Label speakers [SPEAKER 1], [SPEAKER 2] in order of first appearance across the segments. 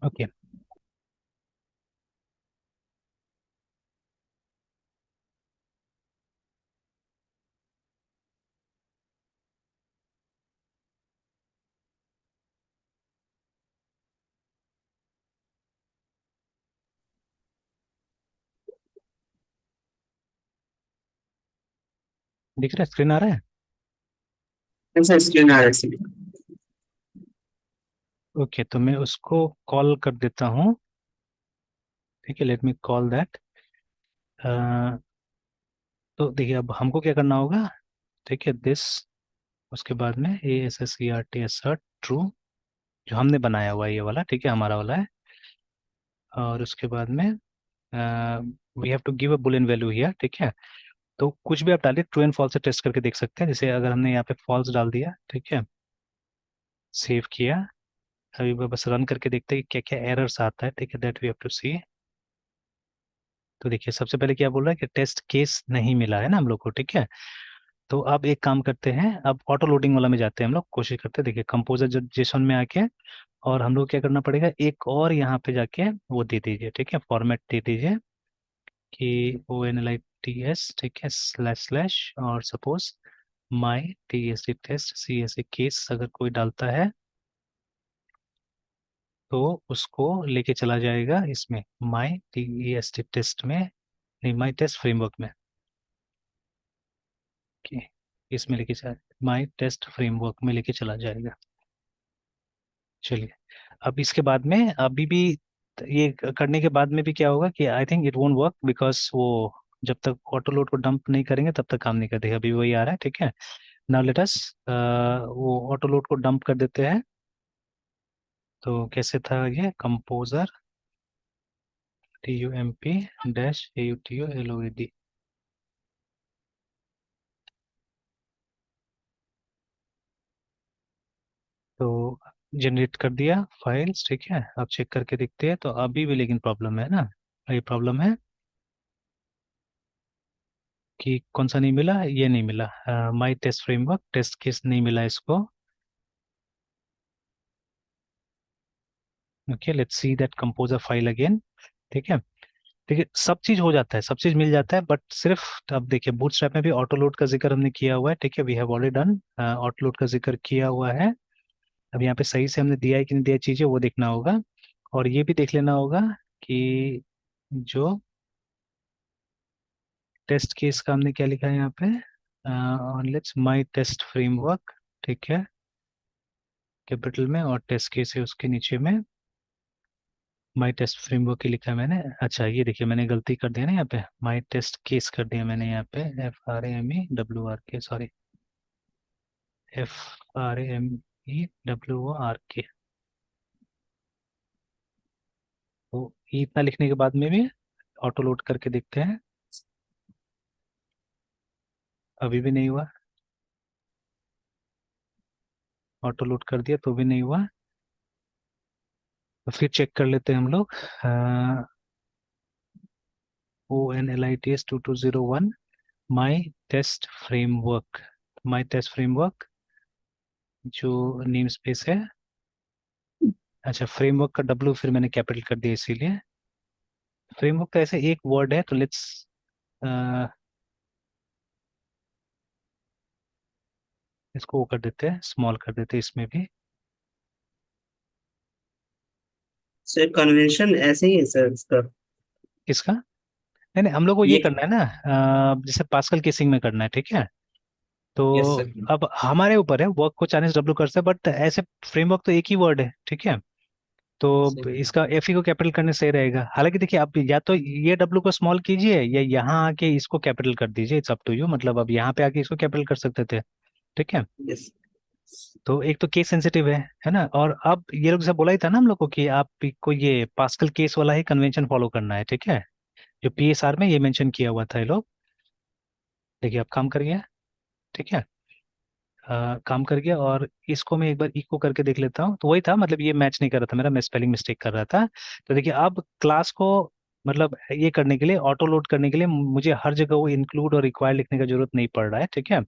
[SPEAKER 1] Okay. दिख रहा है, स्क्रीन आ रहा है?
[SPEAKER 2] ऐसा स्क्रीन आ रहा है इसमें।
[SPEAKER 1] ओके, तो मैं उसको कॉल कर देता हूँ। ठीक है, लेट मी कॉल दैट। तो देखिए, अब हमको क्या करना होगा। ठीक है, दिस, उसके बाद में ASSERT ट्रू, जो हमने बनाया हुआ है ये वाला, ठीक है, हमारा वाला है। और उसके बाद में we have to give a boolean value here, ठीक है। तो कुछ भी आप डालिए, ट्रू एंड फॉल्स से टेस्ट करके देख सकते हैं। जैसे अगर हमने यहाँ पे फॉल्स डाल दिया, ठीक है, सेव किया, अभी बस रन करके देखते हैं क्या क्या एरर्स आता है, ठीक है, दैट वी हैव टू सी। तो देखिए, सबसे पहले क्या बोल रहा है कि टेस्ट केस नहीं मिला है ना हम लोग को, ठीक है। तो अब एक काम करते हैं, अब ऑटो लोडिंग वाला में जाते हैं हम लोग, कोशिश करते हैं। देखिए, कंपोजर जेसन में आके, और हम लोग क्या करना पड़ेगा, एक और यहाँ पे जाके वो दे दीजिए, ठीक है, फॉर्मेट दे दीजिए कि ONLITS, ठीक है, स्लैश स्लैश, और suppose my TSD test CSA case अगर कोई डालता है तो उसको लेके चला जाएगा इसमें, माई TEST टेस्ट में, नहीं, माई टेस्ट फ्रेमवर्क में। Okay, इसमें लेके चला, माई टेस्ट फ्रेमवर्क में लेके चला जाएगा। चलिए, अब इसके बाद में अभी भी, ये करने के बाद में भी क्या होगा कि I think it won't work, because वो जब तक ऑटो लोड को डंप नहीं करेंगे तब तक काम नहीं करेगा। अभी वही आ रहा है, ठीक है। नाउ लेट अस वो ऑटो लोड को डंप कर देते हैं। तो कैसे था ये, कंपोजर TUMP-AUTO LOAD। तो जनरेट कर दिया फाइल्स, ठीक है। अब चेक करके देखते हैं, तो अभी भी लेकिन प्रॉब्लम है ना। ये प्रॉब्लम है कि कौन सा नहीं मिला, ये नहीं मिला, माई टेस्ट फ्रेमवर्क टेस्ट केस नहीं मिला इसको। Okay, let's see that composer file again. ठीक है, देखिए, सब चीज हो जाता है, सब चीज मिल जाता है, बट सिर्फ, अब देखिए, बूटस्ट्रैप में भी ऑटो लोड का जिक्र हमने किया हुआ है, ठीक है, we have already done, auto load का जिक्र किया हुआ है। अब यहाँ पे सही से हमने दिया है कि नहीं दिया चीजें, वो देखना होगा। और ये भी देख लेना होगा कि जो टेस्ट केस का हमने क्या लिखा है यहाँ पे, लेट्स माई टेस्ट फ्रेमवर्क, ठीक है, कैपिटल में, और टेस्ट केस है उसके नीचे में, माई टेस्ट फ्रेमवर्क ही लिखा है मैंने। अच्छा, ये देखिए, मैंने गलती कर दिया ना यहाँ पे, माई टेस्ट केस कर दिया मैंने यहाँ पे, FRAMEWRK, सॉरी, FRAMEWRK। तो ये इतना लिखने के बाद में भी ऑटो लोड करके देखते हैं। अभी भी नहीं हुआ, ऑटो लोड कर दिया तो भी नहीं हुआ। तो फिर चेक कर लेते हैं हम लोग, ONLITS 2201, माई टेस्ट फ्रेमवर्क, माई टेस्ट फ्रेमवर्क जो नेम स्पेस है। अच्छा, फ्रेमवर्क का W फिर मैंने कैपिटल कर दिया इसीलिए। फ्रेमवर्क का ऐसे एक वर्ड है, तो लेट्स इसको वो कर देते हैं, स्मॉल कर देते हैं इसमें भी।
[SPEAKER 2] सर कन्वेंशन ऐसे ही है सर इसका।
[SPEAKER 1] किसका? नहीं नहीं, हम लोग को ये
[SPEAKER 2] ये।
[SPEAKER 1] करना है ना, जैसे पास्कल केसिंग में करना है, ठीक है। तो
[SPEAKER 2] यस सर।
[SPEAKER 1] अब हमारे ऊपर है, वर्क को चाइनीज W कर सकते हैं, बट ऐसे फ्रेमवर्क तो एक ही वर्ड है, ठीक है। तो
[SPEAKER 2] सही।
[SPEAKER 1] इसका FE को कैपिटल करने सही रहेगा। हालांकि देखिए, आप या तो ये W को स्मॉल कीजिए, या यहाँ आके इसको कैपिटल कर दीजिए, इट्स अप टू यू। मतलब अब यहाँ पे आके इसको कैपिटल कर सकते थे, ठीक है।
[SPEAKER 2] यस।
[SPEAKER 1] तो एक तो केस सेंसिटिव है ना। और अब ये लोग जैसा बोला ही था ना हम लोग को कि आपको ये पास्कल केस वाला ही कन्वेंशन फॉलो करना है, ठीक है, जो PSR में ये मेंशन किया हुआ था ये लोग। देखिए, अब काम कर गया, ठीक है, काम कर गया। और इसको मैं एक बार इको करके देख लेता हूँ। तो वही था, मतलब ये मैच नहीं कर रहा था मेरा, मैं स्पेलिंग मिस्टेक कर रहा था। तो देखिए, अब क्लास को, मतलब ये करने के लिए, ऑटो लोड करने के लिए मुझे हर जगह वो इंक्लूड और रिक्वायर लिखने का जरूरत नहीं पड़ रहा है, ठीक है।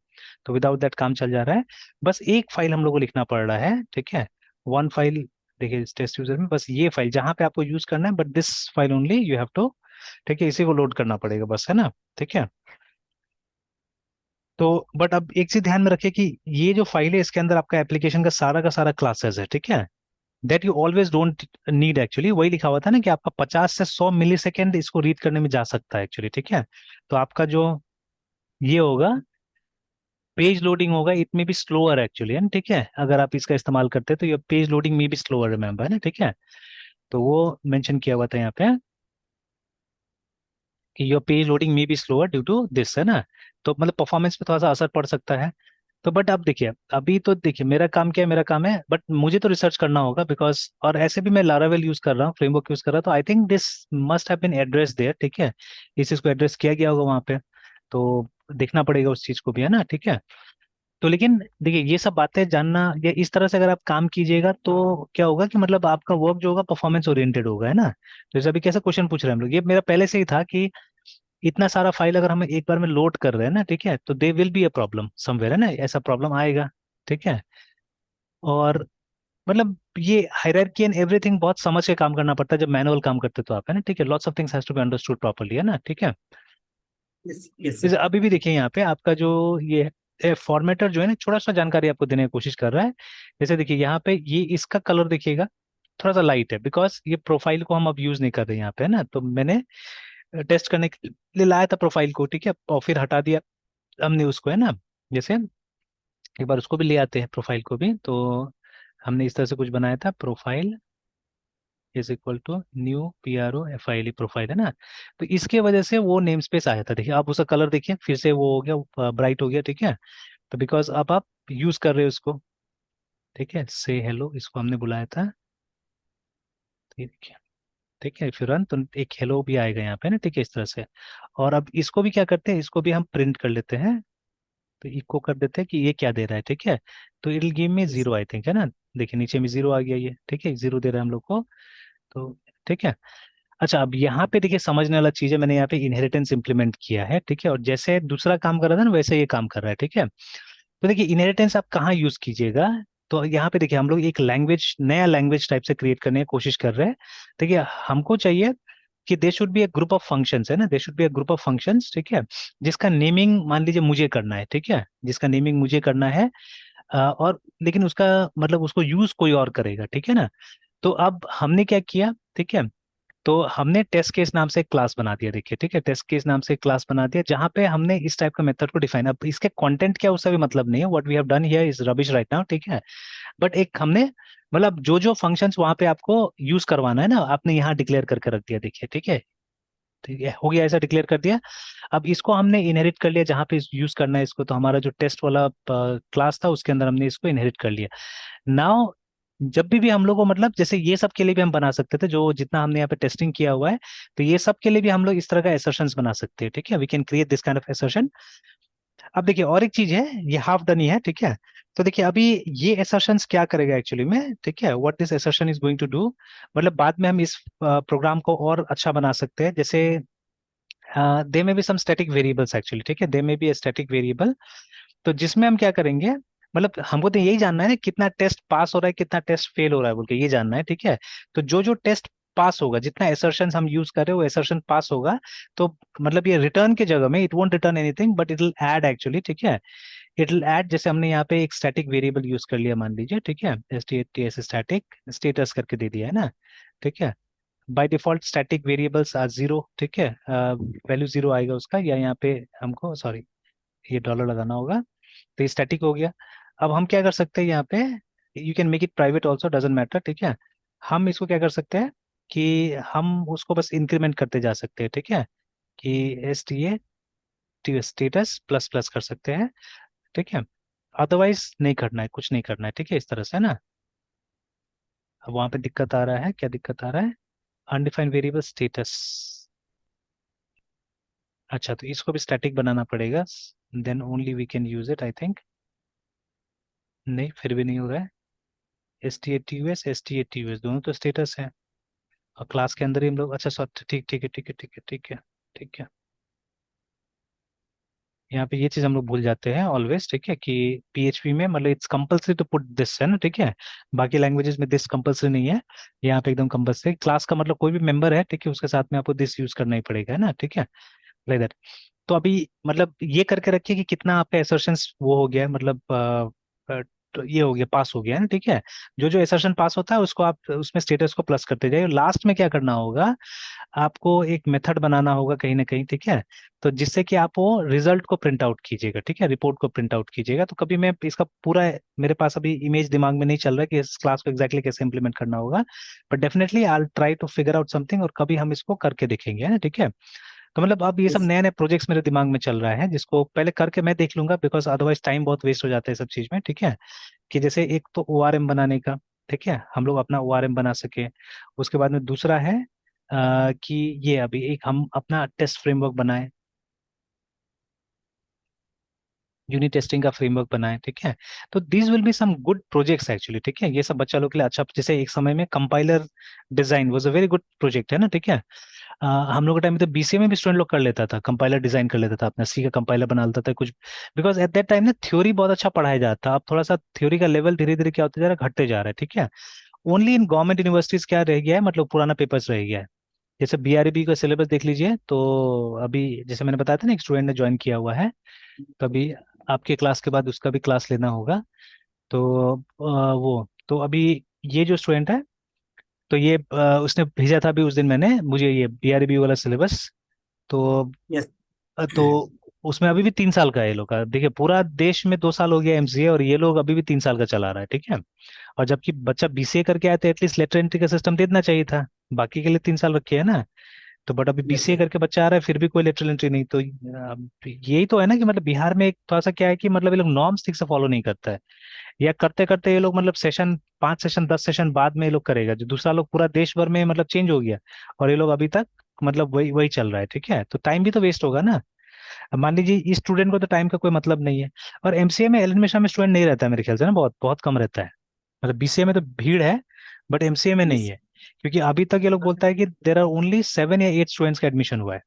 [SPEAKER 1] तो विदाउट दैट काम चल जा रहा है। बस एक फाइल हम लोग को लिखना पड़ रहा है, ठीक है, वन फाइल, देखिए इस टेस्ट यूजर में बस ये फाइल जहाँ पे आपको यूज करना है, but this file only you have to, ठीक है, इसी को लोड करना पड़ेगा बस, है ना, ठीक है। तो बट अब एक चीज ध्यान में रखिए कि ये जो फाइल है इसके अंदर आपका एप्लीकेशन का सारा क्लासेस है, ठीक है। That you always don't need, actually वही लिखा हुआ था ना कि आपका 50 से 100 मिली सेकेंड इसको रीड करने में जा सकता है एक्चुअली, ठीक है। तो आपका जो ये होगा पेज लोडिंग होगा, इट में बी स्लोअर एक्चुअली, है ना, ठीक है। अगर आप इसका इस्तेमाल करते हैं तो ये पेज लोडिंग में भी स्लोअर, रिमेंबर, है ना, ठीक है। तो वो मेंशन किया हुआ था यहाँ पे कि योर पेज लोडिंग में be slower due to this, है ना। तो मतलब परफॉर्मेंस पे थोड़ा सा असर पड़ सकता है। तो बट अब देखिए, अभी तो देखिए मेरा काम क्या है, मेरा काम है, बट मुझे तो रिसर्च करना होगा बिकॉज, और ऐसे भी मैं लारावेल यूज कर रहा हूँ, फ्रेमवर्क यूज कर रहा हूँ, तो I think this must have been address there, ठीक है। इस चीज को एड्रेस किया गया होगा वहाँ पे। तो देखना पड़ेगा उस चीज को भी, है ना, ठीक है। तो लेकिन देखिए ये सब बातें जानना, या इस तरह से अगर आप काम कीजिएगा तो क्या होगा कि मतलब आपका वर्क जो होगा परफॉर्मेंस ओरिएंटेड होगा, है ना। तो जैसे अभी कैसा क्वेश्चन पूछ रहे हैं हम लोग, ये मेरा पहले से ही था कि इतना सारा फाइल अगर हम एक बार में लोड कर रहे हैं ना, ठीक है, तो they will be a problem somewhere, है ना, ऐसा प्रॉब्लम आएगा, ठीक है। और मतलब ये हायरार्की एंड एवरीथिंग बहुत समझ के काम करना पड़ता है जब मैनुअल काम करते तो आप, है ना, ठीक है। Lots of things has to be understood properly, है ना, ठीक है।
[SPEAKER 2] Yes yes sir.
[SPEAKER 1] जैसे अभी भी देखिए यहाँ पे आपका जो ये फॉर्मेटर जो है ना, थोड़ा सा जानकारी आपको देने की कोशिश कर रहा है। जैसे देखिए यहाँ पे ये इसका कलर देखिएगा थोड़ा सा लाइट है, बिकॉज ये प्रोफाइल को हम अब यूज नहीं कर रहे हैं यहाँ पे, है ना। तो मैंने टेस्ट करने के लिए लाया था प्रोफाइल को, ठीक है, और फिर हटा दिया हमने उसको, है ना। जैसे एक बार उसको भी ले आते हैं प्रोफाइल को भी, तो हमने इस तरह से कुछ बनाया था, profile is equal to new PROFILE profile, है ना। तो इसके वजह से वो नेम स्पेस आया था, देखिए आप उसका कलर देखिए फिर से वो हो गया, ब्राइट हो गया, ठीक है। तो बिकॉज अब आप यूज कर रहे हो इसको, ठीक है, से हेलो इसको हमने बुलाया था, ठीक है, ठीक है, फिर रन तो एक हेलो भी आएगा यहाँ पे ना, ठीक है, इस तरह से। और अब इसको भी क्या करते हैं, इसको भी हम प्रिंट कर लेते हैं। तो इको कर देते हैं कि ये क्या दे रहा है, ठीक है। तो it give me
[SPEAKER 2] yes
[SPEAKER 1] zero, I think, है ना। देखिए नीचे में जीरो आ गया ये, ठीक है, जीरो दे रहा है हम लोग को। तो ठीक है। अच्छा, अब यहाँ पे देखिए समझने वाला चीज है, मैंने यहाँ पे इनहेरिटेंस इंप्लीमेंट किया है, ठीक है, और जैसे दूसरा काम कर रहा था ना वैसे ये काम कर रहा है, ठीक है। तो देखिए इनहेरिटेंस आप कहाँ यूज कीजिएगा, तो यहाँ पे देखिए हम लोग एक लैंग्वेज, नया लैंग्वेज टाइप से क्रिएट करने की कोशिश कर रहे हैं। देखिए हमको चाहिए कि they should be A group of functions, है ना, they should be A group of functions, ठीक है, जिसका नेमिंग मान लीजिए मुझे करना है, ठीक है, जिसका नेमिंग मुझे करना है। और लेकिन उसका मतलब उसको यूज कोई और करेगा, ठीक है ना। तो अब हमने क्या किया, ठीक है, तो हमने टेस्ट केस नाम से एक क्लास बना दिया, देखिए, ठीक है, टेस्ट केस नाम से एक क्लास बना दिया जहां पे हमने इस टाइप का मेथड को डिफाइन, अब इसके कंटेंट क्या उसका भी मतलब नहीं है, what we have done here is rubbish right now, ठीक है। बट एक हमने मतलब जो जो फंक्शंस वहां पे आपको यूज करवाना है ना, आपने यहाँ डिक्लेयर करके रख दिया, देखिए, ठीक है, ठीक है, हो गया, ऐसा डिक्लेयर कर दिया। अब इसको हमने इनहेरिट कर लिया जहां पे यूज करना है इसको, तो हमारा जो टेस्ट वाला क्लास था उसके अंदर हमने इसको इनहेरिट कर लिया। नाउ जब भी हम लोग को मतलब जैसे ये सब के लिए भी हम बना सकते थे, जो जितना हमने यहाँ पे टेस्टिंग किया हुआ है, तो ये सब के लिए भी हम लोग इस तरह का एसर्शंस बना सकते हैं, ठीक है, we can create this kind of assertion. अब देखिए और एक चीज है, ये हाफ डन ही है, ठीक है। तो देखिए अभी ये एसर्शंस क्या करेगा एक्चुअली में, ठीक है, what this assertion is going to do, मतलब बाद में हम इस प्रोग्राम को और अच्छा बना सकते हैं। जैसे they may be some static variables actually, ठीक है, दे may B a static variable. तो जिसमें हम क्या करेंगे, मतलब हमको तो यही जानना है ना कितना टेस्ट पास हो रहा है कितना टेस्ट फेल हो रहा है बोल के, ये जानना है, ठीक है। तो जो जो टेस्ट पास होगा, जितना एसर्शंस हम यूज कर रहे हैं वो एसर्शन पास होगा, तो मतलब ये रिटर्न की जगह में it won't return anything but it will add actually, ठीक है। इट विल ऐड, जैसे हमने यहाँ पे एक स्टैटिक वेरिएबल यूज कर लिया मान लीजिए, ठीक है, STS स्टैटिक स्टेटस करके दे दिया है ना, ठीक है। By default static variables are zero, ठीक है, वैल्यू जीरो आएगा उसका, या यहाँ पे हमको सॉरी ये डॉलर लगाना होगा। तो ये स्टैटिक हो गया। अब हम क्या कर सकते हैं यहाँ पे, you can make it private also, doesn't matter, ठीक है। हम इसको क्या कर सकते हैं कि हम उसको बस इंक्रीमेंट करते जा सकते हैं, ठीक है, कि STA स्टेटस प्लस प्लस कर सकते हैं, ठीक है। अदरवाइज नहीं करना है, कुछ नहीं करना है, ठीक है, इस तरह से, है ना। अब वहां पे दिक्कत आ रहा है, क्या दिक्कत आ रहा है, अनडिफाइंड वेरिएबल स्टेटस। अच्छा, तो इसको भी स्टैटिक बनाना पड़ेगा, then only we can use it I think. नहीं, फिर भी नहीं हो रहा है। STA TUS दोनों तो स्टेटस है, और क्लास के अंदर ही हम लोग, अच्छा सर, ठीक ठीक है, ठीक है, ठीक है, ठीक है, ठीक है। यहाँ पे ये चीज हम लोग भूल जाते हैं ऑलवेज, ठीक है, कि पीएचपी में मतलब it's compulsory to put this, है ना, ठीक है। बाकी लैंग्वेजेस में दिस कंपलसरी नहीं है, यहाँ पे एकदम कंपलसरी। क्लास का मतलब कोई भी मेंबर है, ठीक है, उसके साथ में आपको दिस यूज करना ही पड़ेगा, है ना, ठीक है, लाइक दैट। तो अभी मतलब ये करके रखिए कि कितना आपका एसर्शंस वो हो गया है, मतलब तो ये हो गया, पास हो गया है ना, ठीक है। जो जो एसर्शन पास होता है उसको आप उसमें स्टेटस को प्लस करते जाइए। लास्ट में क्या करना होगा, आपको एक मेथड बनाना होगा कहीं ना कहीं, ठीक है। तो जिससे कि आप वो रिजल्ट को प्रिंट आउट कीजिएगा, ठीक है, रिपोर्ट को प्रिंट आउट कीजिएगा। तो कभी मैं इसका पूरा, मेरे पास अभी इमेज दिमाग में नहीं चल रहा है कि इस क्लास को एग्जैक्टली कैसे इंप्लीमेंट करना होगा, but definitely I try to figure out something, और कभी हम इसको करके देखेंगे, है ना, ठीक है। तो मतलब अब ये सब
[SPEAKER 2] इस
[SPEAKER 1] नए नए प्रोजेक्ट्स मेरे दिमाग में चल रहा है, जिसको पहले करके मैं देख लूंगा, बिकॉज अदरवाइज टाइम बहुत वेस्ट हो जाता है सब चीज में, ठीक है। कि जैसे एक तो ओआरएम बनाने का, ठीक है, हम लोग अपना ओआरएम बना सके। उसके बाद में दूसरा है कि ये अभी एक हम अपना टेस्ट फ्रेमवर्क बनाए, यूनिट टेस्टिंग का फ्रेमवर्क बनाए, ठीक है। तो these will be some good projects actually, ठीक है, ये सब बच्चा लोग के लिए अच्छा। जैसे एक समय में compiler design was a very good project, है ना, ठीक है। हम लोग के टाइम में तो बीसीए में भी स्टूडेंट लोग कर लेता था, कंपाइलर डिजाइन कर लेता था, अपना सी का कंपाइलर बना लेता था कुछ। बिकॉज एट दैट टाइम ना थ्योरी बहुत अच्छा पढ़ाया जाता था। अब थोड़ा सा थ्योरी का लेवल धीरे धीरे क्या होता जा रहा है, घटते जा रहा है, ठीक है। ओनली इन गवर्नमेंट यूनिवर्सिटीज क्या रह गया है, मतलब पुराना पेपर्स रह गया है। जैसे बीआरबी का सिलेबस देख लीजिए, तो अभी जैसे मैंने बताया था ना, एक स्टूडेंट ने ज्वाइन किया हुआ है, तो अभी आपके क्लास के बाद उसका भी क्लास लेना होगा। तो वो तो अभी ये जो स्टूडेंट है, तो ये उसने भेजा था अभी उस दिन मैंने, मुझे ये बीआरबी वाला सिलेबस। तो
[SPEAKER 2] यस।
[SPEAKER 1] उसमें अभी भी 3 साल का है ये लोग का। देखिए पूरा देश में 2 साल हो गया एमसीए, और ये लोग अभी भी 3 साल का चला रहा है, ठीक है। और जबकि बच्चा बीसीए करके आया तो एटलीस्ट लेटर एंट्री का सिस्टम दे देना चाहिए था, बाकी के लिए 3 साल रखे है ना। तो बट अभी
[SPEAKER 2] यस
[SPEAKER 1] बीसीए
[SPEAKER 2] सर।
[SPEAKER 1] करके बच्चा आ रहा है, फिर भी कोई लेटरल एंट्री नहीं। तो यही तो है ना कि मतलब बिहार में एक थोड़ा सा क्या है कि मतलब ये लोग नॉर्म्स ठीक से फॉलो नहीं करता है, या करते करते ये लोग मतलब सेशन 5 सेशन 10 सेशन बाद में ये लोग करेगा, जो दूसरा लोग पूरा देश भर में मतलब चेंज हो गया, और ये लोग अभी तक मतलब वही वही चल रहा है, ठीक है। तो टाइम भी तो वेस्ट होगा ना। अब मान लीजिए इस स्टूडेंट को तो टाइम का कोई मतलब नहीं है। और एमसीए में एडमिशन में स्टूडेंट नहीं रहता है मेरे ख्याल से ना, बहुत बहुत कम रहता है। मतलब बीसीए में तो भीड़ है, बट एमसीए में नहीं
[SPEAKER 2] यस।
[SPEAKER 1] है। क्योंकि अभी तक ये लोग बोलता है कि देर आर ओनली 7 या 8 स्टूडेंट्स का एडमिशन हुआ है,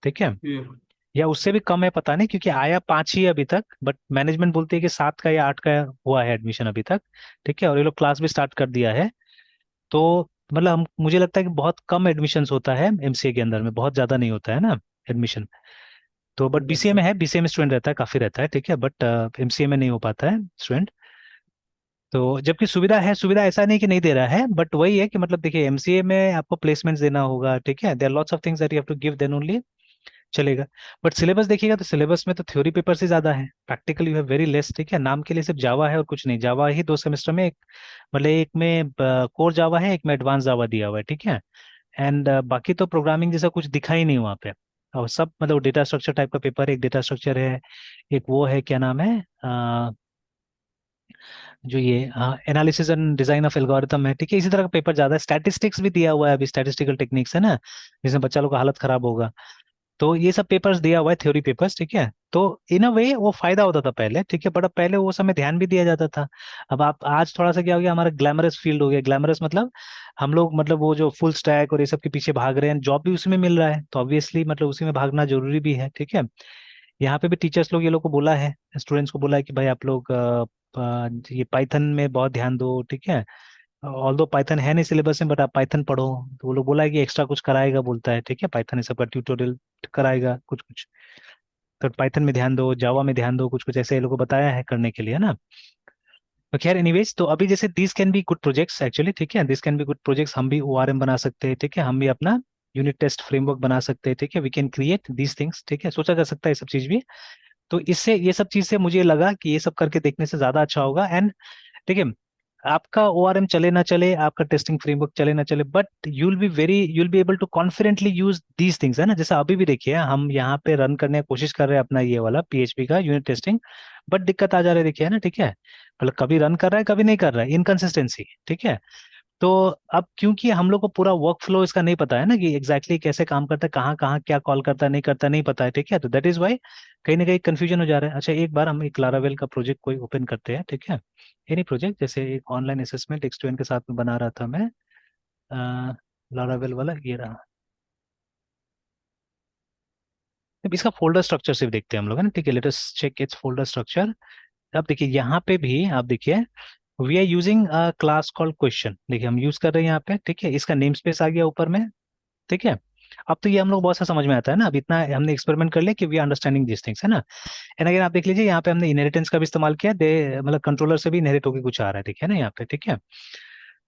[SPEAKER 1] ठीक है।
[SPEAKER 2] हम्म।
[SPEAKER 1] या उससे भी कम है, पता नहीं, क्योंकि आया 5 ही है अभी तक, बट मैनेजमेंट बोलती है कि 7 का या 8 का हुआ है एडमिशन अभी तक, ठीक है। और ये लोग क्लास भी स्टार्ट कर दिया है। तो मतलब हम मुझे लगता है कि बहुत कम एडमिशन्स होता है एमसीए के अंदर में, बहुत ज्यादा नहीं होता है ना एडमिशन। तो बट
[SPEAKER 2] यस
[SPEAKER 1] बीसीए में
[SPEAKER 2] सर।
[SPEAKER 1] है, बीसीए में स्टूडेंट रहता है, काफी रहता है, ठीक है, बट एमसीए में नहीं हो पाता है स्टूडेंट। तो जबकि सुविधा है, सुविधा ऐसा नहीं कि नहीं दे रहा है, बट वही है कि मतलब देखिए एमसीए में आपको प्लेसमेंट्स देना होगा, ठीक है, there lots of things that you have to give, then only चलेगा। बट सिलेबस देखिएगा तो सिलेबस में तो थ्योरी पेपर्स ही ज्यादा है, practical you have very less, ठीक है। नाम के लिए सिर्फ जावा है और कुछ नहीं, जावा ही 2 सेमेस्टर में, एक मतलब एक में कोर जावा है, एक में एडवांस जावा दिया हुआ है, ठीक है। एंड बाकी तो प्रोग्रामिंग जैसा कुछ दिखा ही नहीं वहाँ पे। और सब मतलब डेटा स्ट्रक्चर टाइप का पेपर है, एक डेटा स्ट्रक्चर है, एक वो है क्या नाम है, जो ये analysis and design of algorithm है, ठीक है। इसी तरह का पेपर ज्यादा है। स्टैटिस्टिक्स भी दिया हुआ है अभी, स्टैटिस्टिकल टेक्निक्स है ना, जिसमें बच्चा लोग का हालत खराब होगा। तो ये सब पेपर्स दिया हुआ है, थ्योरी पेपर्स, ठीक है। तो इन अ वे वो फायदा होता था पहले, ठीक है, बट अब पहले वो समय ध्यान भी दिया जाता था। अब आप आज थोड़ा सा क्या हो गया, हमारा ग्लैमरस फील्ड हो गया। ग्लैमरस मतलब हम लोग मतलब वो जो फुल स्टैक और ये सब के पीछे भाग रहे हैं, जॉब भी उसी में मिल रहा है, तो ऑब्वियसली मतलब उसी में भागना जरूरी भी है, ठीक है। यहाँ पे भी टीचर्स लोग ये लोग को बोला है, स्टूडेंट्स को बोला है कि भाई आप लोग ये पाइथन में बहुत ध्यान दो, ठीक है। ऑल्दो पाइथन है नहीं सिलेबस में, बट आप पाइथन पढ़ो। तो वो लोग बोला है कि एक्स्ट्रा कुछ कराएगा, बोलता है, ठीक है, पाइथन ये सब का ट्यूटोरियल कराएगा कुछ कुछ। तो पाइथन में ध्यान दो, जावा में ध्यान दो, कुछ कुछ ऐसे ये लोगों को बताया है करने के लिए, है ना। तो खैर एनीवेज, तो अभी जैसे this can be good projects actually, ठीक है, this can be good projects. हम भी ओआरएम बना सकते हैं, ठीक है, हम भी अपना यूनिट टेस्ट फ्रेमवर्क बना सकते हैं, ठीक है, we can create these things, ठीक है, सोचा जा सकता है ये सब चीज भी। तो इससे ये सब चीज से मुझे लगा कि ये सब करके देखने से ज्यादा अच्छा होगा। एंड देखिए आपका ओआरएम चले ना चले, आपका टेस्टिंग फ्रेमवर्क चले ना चले, but you'll be able to confidently use these things, है ना। जैसे अभी भी देखिए हम यहाँ पे रन करने की कोशिश कर रहे हैं अपना ये वाला पीएचपी का यूनिट टेस्टिंग, बट दिक्कत आ जा रही है, देखिए, है ना, ठीक है। मतलब कभी रन कर रहा है, कभी नहीं कर रहा है, इनकंसिस्टेंसी, ठीक है। तो अब क्योंकि हम लोग को पूरा वर्क फ्लो इसका नहीं पता है ना, कि एग्जैक्टली कैसे काम करता है, कहाँ कहाँ क्या कॉल करता है, नहीं करता, नहीं पता है, ठीक है। तो दैट इज वाई कहीं ना कहीं कंफ्यूजन हो जा रहा है। अच्छा एक बार हम एक लारावेल का प्रोजेक्ट कोई ओपन करते हैं, ठीक है। एनी प्रोजेक्ट, जैसे एक ऑनलाइन असेसमेंट एक स्टूडेंट के साथ में बना रहा था मैं, लारावेल वाला ये रहा। अब इसका फोल्डर स्ट्रक्चर सिर्फ देखते हैं हम लोग, है ना, ठीक है, let us check its folder structure. अब देखिए यहाँ पे भी आप देखिए, we are using a class called question, देखिए हम यूज कर रहे हैं यहाँ पे, ठीक है, इसका नेम स्पेस आ गया ऊपर में, ठीक है। अब तो ये हम लोग बहुत सा समझ में आता है ना, अब इतना हमने एक्सपेरिमेंट कर लिया कि we are understanding this things, है ना। एंड अगर आप देख लीजिए यहाँ पे हमने इनहेरिटेंस का भी इस्तेमाल किया, दे मतलब कंट्रोलर से भी इनहेरिट होकर कुछ आ रहा है, ठीक है ना यहाँ पे, ठीक है।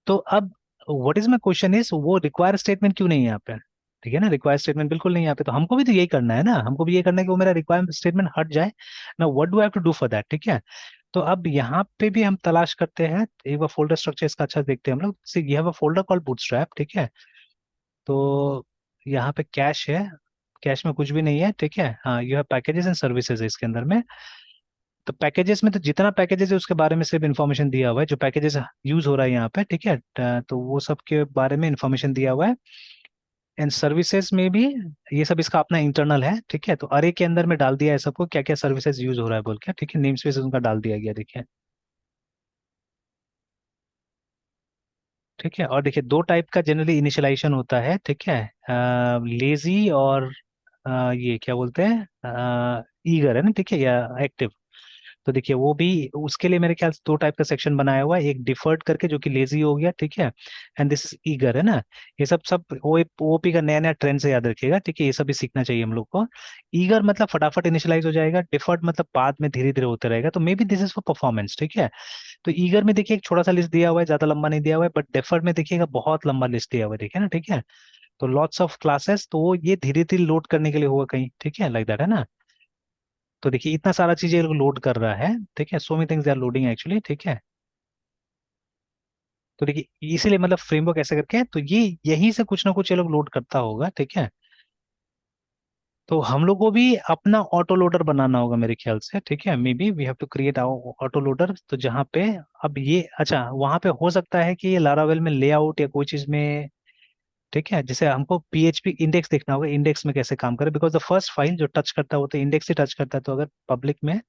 [SPEAKER 1] तो अब what is my question is, वो रिक्वायर स्टेटमेंट क्यों नहीं है यहाँ पे, ठीक है ना, रिक्वायर स्टेटमेंट बिल्कुल नहीं है यहाँ पे, तो हमको भी तो यही करना है ना, हमको भी ये करना है कि वो मेरा रिक्वायर स्टेटमेंट हट जाए ना, what do I have to do for that, ठीक है। तो अब यहाँ पे भी हम तलाश करते हैं, एक बार फोल्डर स्ट्रक्चर इसका अच्छा से देखते हैं हम लोग, you have a folder called bootstrap, ठीक है। तो यहाँ पे कैश है, कैश में कुछ भी नहीं है, ठीक है, हाँ, you have packages and services है इसके अंदर में। तो पैकेजेस में तो जितना पैकेजेस है उसके बारे में सिर्फ इन्फॉर्मेशन दिया हुआ है, जो पैकेजेस यूज हो रहा है यहाँ पे, ठीक है, तो वो सब के बारे में इन्फॉर्मेशन दिया हुआ है। एंड सर्विसेज में भी ये सब इसका अपना इंटरनल है, ठीक है, तो अरे के अंदर में डाल दिया है सबको, क्या क्या सर्विसेज यूज हो रहा है बोल के, ठीक है, नेम स्पेस उनका डाल दिया गया, देखिए, ठीक है। और देखिए दो टाइप का जनरली इनिशियलाइजेशन होता है, ठीक है, लेजी और ये क्या बोलते हैं, ईगर, है ना, ठीक है, या एक्टिव। तो देखिए वो भी, उसके लिए मेरे ख्याल से दो टाइप का सेक्शन बनाया हुआ है, एक डिफर्ड करके जो कि लेजी हो गया, ठीक है, एंड दिस इज ईगर, है ना। ये सब सब ओपी का नया नया ट्रेंड से याद रखिएगा, ठीक है, ये सब भी सीखना चाहिए हम लोग को। ईगर मतलब फटाफट इनिशियलाइज हो जाएगा, डिफर्ड मतलब बाद में धीरे धीरे होते रहेगा, तो may be this is for performance, ठीक है। तो ईगर में देखिए एक छोटा सा लिस्ट दिया हुआ है, ज्यादा लंबा नहीं दिया हुआ है, बट डिफर्ड में देखिएगा बहुत लंबा लिस्ट दिया हुआ है, ठीक है ना, ठीक है। तो लॉट्स ऑफ क्लासेस, तो वो ये धीरे धीरे लोड करने के लिए होगा कहीं, ठीक है, लाइक दैट, है ना। तो देखिए इतना सारा चीजें लोड कर रहा है, ठीक है, so many things they are loading actually, ठीक है। तो देखिए इसीलिए मतलब फ्रेमवर्क ऐसे करके, तो ये यहीं से कुछ ना कुछ ये लोग लोड करता होगा, ठीक है। तो हम लोग को भी अपना ऑटो लोडर बनाना होगा मेरे ख्याल से, ठीक है, maybe we have to create auto loader, तो जहाँ पे, अब ये अच्छा वहां पे हो सकता है कि ये लारावेल में लेआउट या कोई चीज में, ठीक है, जैसे हमको पीएचपी इंडेक्स देखना होगा, इंडेक्स में कैसे काम करे, बिकॉज द फर्स्ट फाइल जो टच करता है वो तो इंडेक्स ही टच करता है, तो अगर पब्लिक में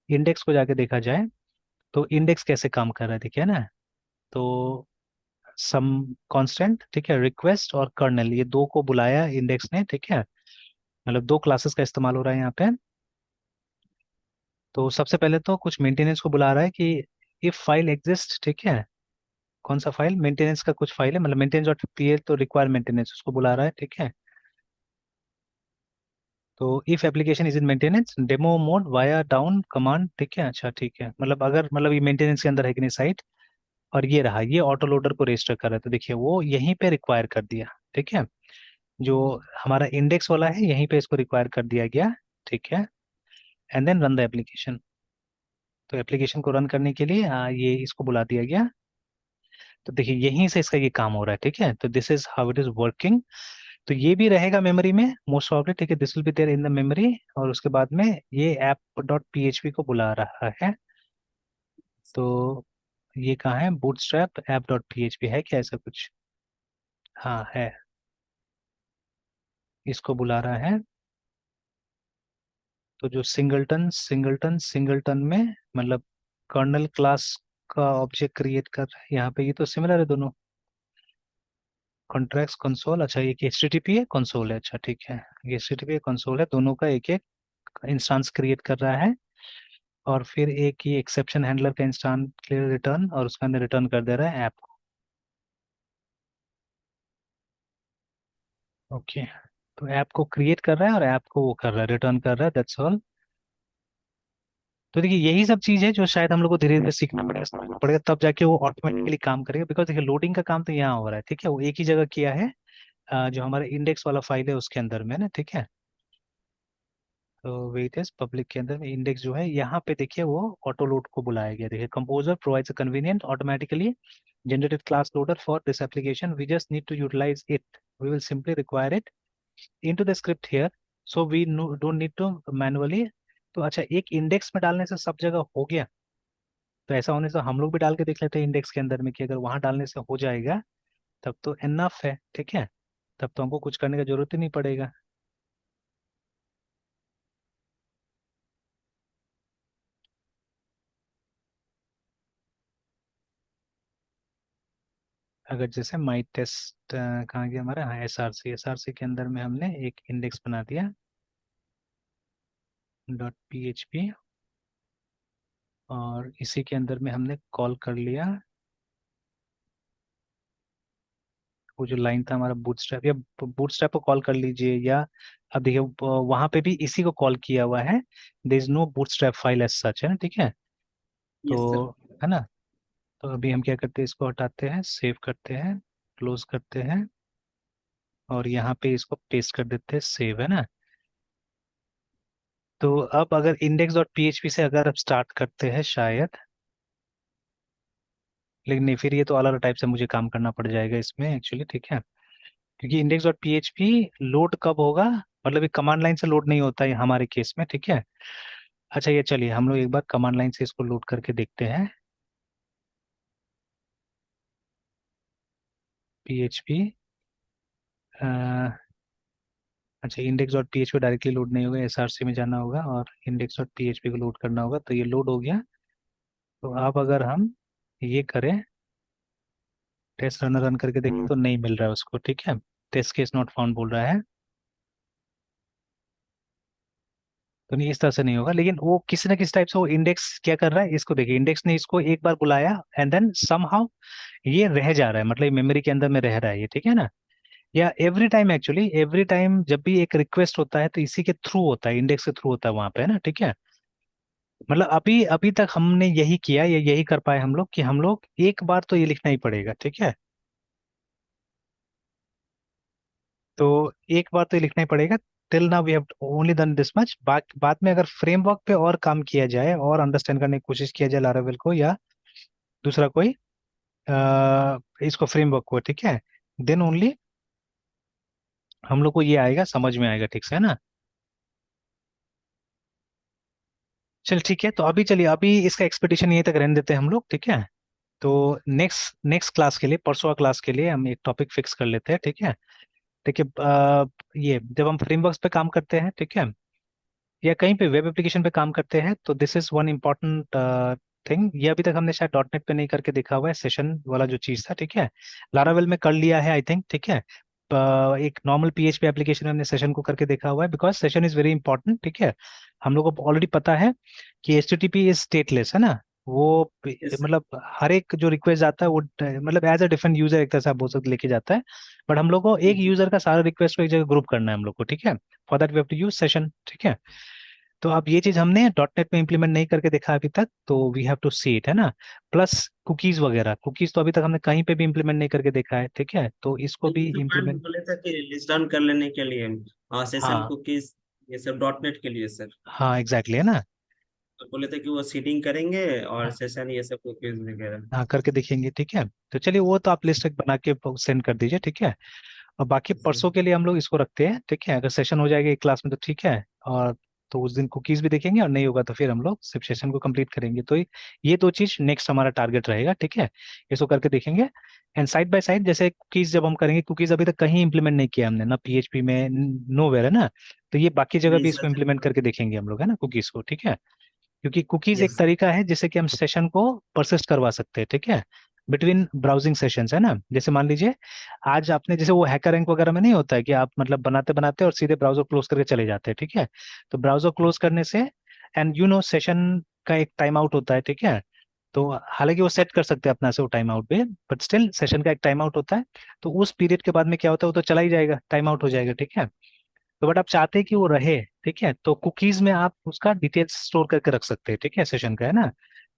[SPEAKER 1] इंडेक्स को जाके देखा जाए, तो इंडेक्स कैसे काम कर रहा है, देखिए ना। तो सम कांस्टेंट, ठीक है, रिक्वेस्ट और कर्नेल, ये दो को बुलाया इंडेक्स ने, ठीक है, मतलब दो क्लासेस का इस्तेमाल हो रहा है यहाँ पे। तो सबसे पहले तो कुछ मेंटेनेंस को बुला रहा है कि इफ फाइल एग्जिस्ट, ठीक है, कौन सा फाइल, मेंटेनेंस का कुछ फाइल है, मतलब मेंटेनेंस डॉट पीएल, तो रिक्वायर मेंटेनेंस उसको बुला रहा है, ठीक है। तो if application is in maintenance demo mode via down command, ठीक है, अच्छा ठीक है, मतलब अगर मतलब ये मेंटेनेंस के अंदर है कि नहीं साइट, और ये रहा, ये ऑटो लोडर को रजिस्टर कर रहा है, तो देखिए वो यहीं पे रिक्वायर कर दिया, ठीक है, जो हमारा इंडेक्स वाला है यहीं पे इसको रिक्वायर कर दिया गया, ठीक है। And then run the application, तो एप्लीकेशन को रन करने के लिए ये इसको बुला दिया गया। तो देखिए यहीं से इसका ये काम हो रहा है, ठीक है, तो this is how it is working. तो ये भी रहेगा मेमोरी में मोस्ट प्रॉब्ली, ठीक है, this will be there in the memory, और उसके बाद में ये ऐप डॉट पीएचपी को बुला रहा है। तो ये कहाँ है, बूटस्ट्रैप ऐप डॉट पीएचपी है क्या ऐसा कुछ, हाँ है, इसको बुला रहा है। तो जो सिंगलटन सिंगलटन सिंगलटन में मतलब कर्नल क्लास का ऑब्जेक्ट क्रिएट कर रहा है यहाँ पे, ये तो सिमिलर है दोनों, कॉन्ट्रैक्ट्स कंसोल, अच्छा ये एचटीटीपी है, कंसोल है, अच्छा ठीक है, ये एचटीटीपी कंसोल है, दोनों का एक एक इंस्टांस क्रिएट कर रहा है। और फिर एक ये एक्सेप्शन हैंडलर का इंस्टांस क्लियर रिटर्न, और उसके अंदर रिटर्न कर दे रहा है ऐप को, ओके। तो ऐप को क्रिएट कर रहा है और ऐप को वो कर रहा है, रिटर्न कर रहा है, दैट्स ऑल। तो देखिए यही सब चीज है जो शायद हम लोग को धीरे धीरे सीखना पड़ेगा, समझना पड़ेगा, तब जाके वो ऑटोमेटिकली काम करेगा, बिकॉज देखिए लोडिंग का काम तो यहाँ हो रहा है, ठीक है, वो एक ही जगह किया है, जो हमारा इंडेक्स वाला फाइल है उसके अंदर में ना, ठीक है। तो वेट इज पब्लिक के अंदर में इंडेक्स जो है यहाँ पे देखिए वो ऑटो लोड को बुलाया गया, देखिए composer provides a convenient automatically generated class loader for this application, we just need to utilize it, we will simply require it into the script here, so we don't need to manually। तो अच्छा एक index में डालने से सब जगह हो गया, तो ऐसा होने से हम लोग भी डाल के देख लेते हैं इंडेक्स के अंदर में, कि अगर वहां डालने से हो जाएगा तब तो इनफ है, ठीक है, तब तो हमको कुछ करने का जरूरत ही नहीं पड़ेगा। अगर जैसे माई टेस्ट कहाँ गया हमारा, हाँ एसआरसी, एसआरसी के अंदर में हमने एक इंडेक्स बना दिया, डॉट पी एच पी, और इसी के अंदर में हमने कॉल कर लिया वो जो लाइन था हमारा बूटस्ट्रैप, या बूटस्ट्रैप को कॉल कर लीजिए, या अब देखिए वहां पे भी इसी को कॉल किया हुआ है। There is no bootstrap file as such, है ना, ठीक है।
[SPEAKER 2] Yes sir.
[SPEAKER 1] तो है ना, तो अभी हम क्या करते हैं, इसको हटाते हैं, सेव करते हैं, क्लोज करते हैं, और यहाँ पे इसको पेस्ट कर देते हैं, सेव, है ना। तो अब अगर इंडेक्स डॉट पीएचपी से अगर अब स्टार्ट करते हैं शायद, लेकिन नहीं, फिर ये तो अलग टाइप से मुझे काम करना पड़ जाएगा इसमें एक्चुअली, ठीक है। क्योंकि इंडेक्स डॉट पीएचपी लोड कब होगा, मतलब ये कमांड लाइन से लोड नहीं होता है हमारे केस में, ठीक है। अच्छा, ये चलिए हम लोग एक बार कमांड लाइन से इसको लोड करके देखते हैं। पीएचपी, अच्छा, index dot PHP directly load नहीं होगा, एसआरसी में जाना होगा और इंडेक्स डॉट पीएचपी को लोड करना होगा, तो ये लोड हो गया। तो अब अगर हम ये करें, टेस्ट रनर रन करके देखें, तो नहीं मिल रहा है उसको, ठीक है। टेस्ट केस नॉट फाउंड बोल रहा है। तो नहीं, इस तरह से नहीं होगा, लेकिन वो किसी ना किसी टाइप से वो इंडेक्स क्या कर रहा है, इसको देखिए, इंडेक्स ने इसको एक बार बुलाया एंड देन समहाउ ये रह जा रहा है, मतलब मेमोरी के अंदर में रह रहा है ये, ठीक है ना। या every time, actually every time जब भी एक रिक्वेस्ट होता है तो इसी के थ्रू होता है, इंडेक्स के थ्रू होता है वहां पे, है ना, ठीक है। मतलब अभी अभी तक हमने यही किया, या यही कर पाए हम लोग, कि हम लोग एक बार तो ये लिखना ही पड़ेगा, ठीक है। तो एक बार तो ये लिखना ही पड़ेगा। Till now we have only done this much. बाद में अगर फ्रेमवर्क पे और काम किया जाए और अंडरस्टैंड करने की कोशिश किया जाए लारावेल को, या दूसरा कोई इसको फ्रेमवर्क को, ठीक है, देन ओनली हम लोग को ये आएगा, समझ में आएगा ठीक से, है ना। चल ठीक है, तो अभी चलिए, अभी इसका एक्सपेक्टेशन यहीं तक रहने देते हैं हम लोग, ठीक है। तो नेक्स्ट नेक्स्ट क्लास के लिए, परसों क्लास के लिए हम एक टॉपिक फिक्स कर लेते हैं, ठीक है। ठीक है, ये जब हम फ्रेमवर्क्स पे काम करते हैं, ठीक है, या कहीं पे वेब एप्लीकेशन पे काम करते हैं, तो this is one important thing. ये अभी तक हमने शायद डॉट नेट पे नहीं करके देखा हुआ है, सेशन वाला जो चीज़ था, ठीक है। लारावेल में कर लिया है आई थिंक, ठीक है। एक नॉर्मल पीएचपी एप्लीकेशन में हमने सेशन को करके देखा हुआ है, because session is very important, ठीक है। हम लोग को ऑलरेडी पता है कि एचटीटीपी इज स्टेटलेस, है ना। वो
[SPEAKER 2] यस सर।
[SPEAKER 1] मतलब हर एक जो रिक्वेस्ट आता है वो मतलब एज अ डिफरेंट यूजर एक तरह से आप बोल सकते लेके जाता है। बट हम लोग को एक
[SPEAKER 2] जी।
[SPEAKER 1] यूजर का सारा रिक्वेस्ट को एक जगह ग्रुप करना है हम लोग को, ठीक है। For that we have to use session, ठीक है। तो अब ये चीज हमने डॉट नेट में इम्प्लीमेंट नहीं करके देखा अभी तक, तो we have to see it, है ना। प्लस कुकीज वगैरह, कुकीज तो अभी तक हमने कहीं पे भी इम्प्लीमेंट नहीं करके देखा है, ठीक है, तो इसको
[SPEAKER 2] तो ये
[SPEAKER 1] भी
[SPEAKER 2] जो पॉइंट
[SPEAKER 1] इम्प्लीमेंट।
[SPEAKER 2] बोले थे कि लिस्ट डाउन कर लेने के लिए सेशन
[SPEAKER 1] हाँ,
[SPEAKER 2] कुकीज, ये सब डॉट नेट के लिए सर।
[SPEAKER 1] हाँ एग्जैक्टली, है ना।
[SPEAKER 2] तो बोले थे कि वो सीडिंग करेंगे और
[SPEAKER 1] हाँ,
[SPEAKER 2] सेशन ये सब कुकीज वगैरह।
[SPEAKER 1] हाँ करके देखेंगे, ठीक है। तो चलिए, वो तो आप लिस्ट बना के सेंड कर दीजिए, ठीक है। और बाकी परसों के लिए हम लोग इसको रखते हैं, ठीक है। अगर सेशन हो जाएगा एक क्लास में तो ठीक है, और तो उस दिन कुकीज भी देखेंगे, और नहीं होगा तो फिर हम लोग सिर्फ सेशन को कंप्लीट करेंगे। तो ये दो चीज नेक्स्ट हमारा टारगेट रहेगा, ठीक है। इसको करके देखेंगे। एंड साइड बाय साइड, जैसे कुकीज जब हम करेंगे, कुकीज अभी तक कहीं इंप्लीमेंट नहीं किया हमने ना, पीएचपी में नो वेयर, है ना। तो ये बाकी जगह
[SPEAKER 2] नहीं
[SPEAKER 1] भी इसको
[SPEAKER 2] सर।
[SPEAKER 1] इम्प्लीमेंट करके देखेंगे हम लोग, है ना, कुकीज को, ठीक है। क्योंकि कुकीज एक
[SPEAKER 2] यस।
[SPEAKER 1] तरीका है जिससे कि हम सेशन को परसिस्ट करवा सकते हैं, ठीक है, बिटवीन ब्राउजिंग सेशंस, है ना। जैसे मान लीजिए आज आपने, जैसे वो हैकर रैंक वगैरह में नहीं होता है कि आप मतलब बनाते बनाते और सीधे ब्राउजर क्लोज करके चले जाते हैं, ठीक है। तो ब्राउजर क्लोज करने से, एंड सेशन का एक टाइम आउट होता है, ठीक है। तो हालांकि वो सेट कर सकते हैं अपना से वो टाइम आउट पे, बट स्टिल सेशन का एक टाइम आउट होता है। तो उस पीरियड के बाद में क्या होता है, वो तो चला ही जाएगा, टाइम आउट हो जाएगा, ठीक है। तो बट आप चाहते हैं कि वो रहे, ठीक है, तो कुकीज में आप उसका डिटेल्स स्टोर करके रख सकते हैं, ठीक है, सेशन का, है ना।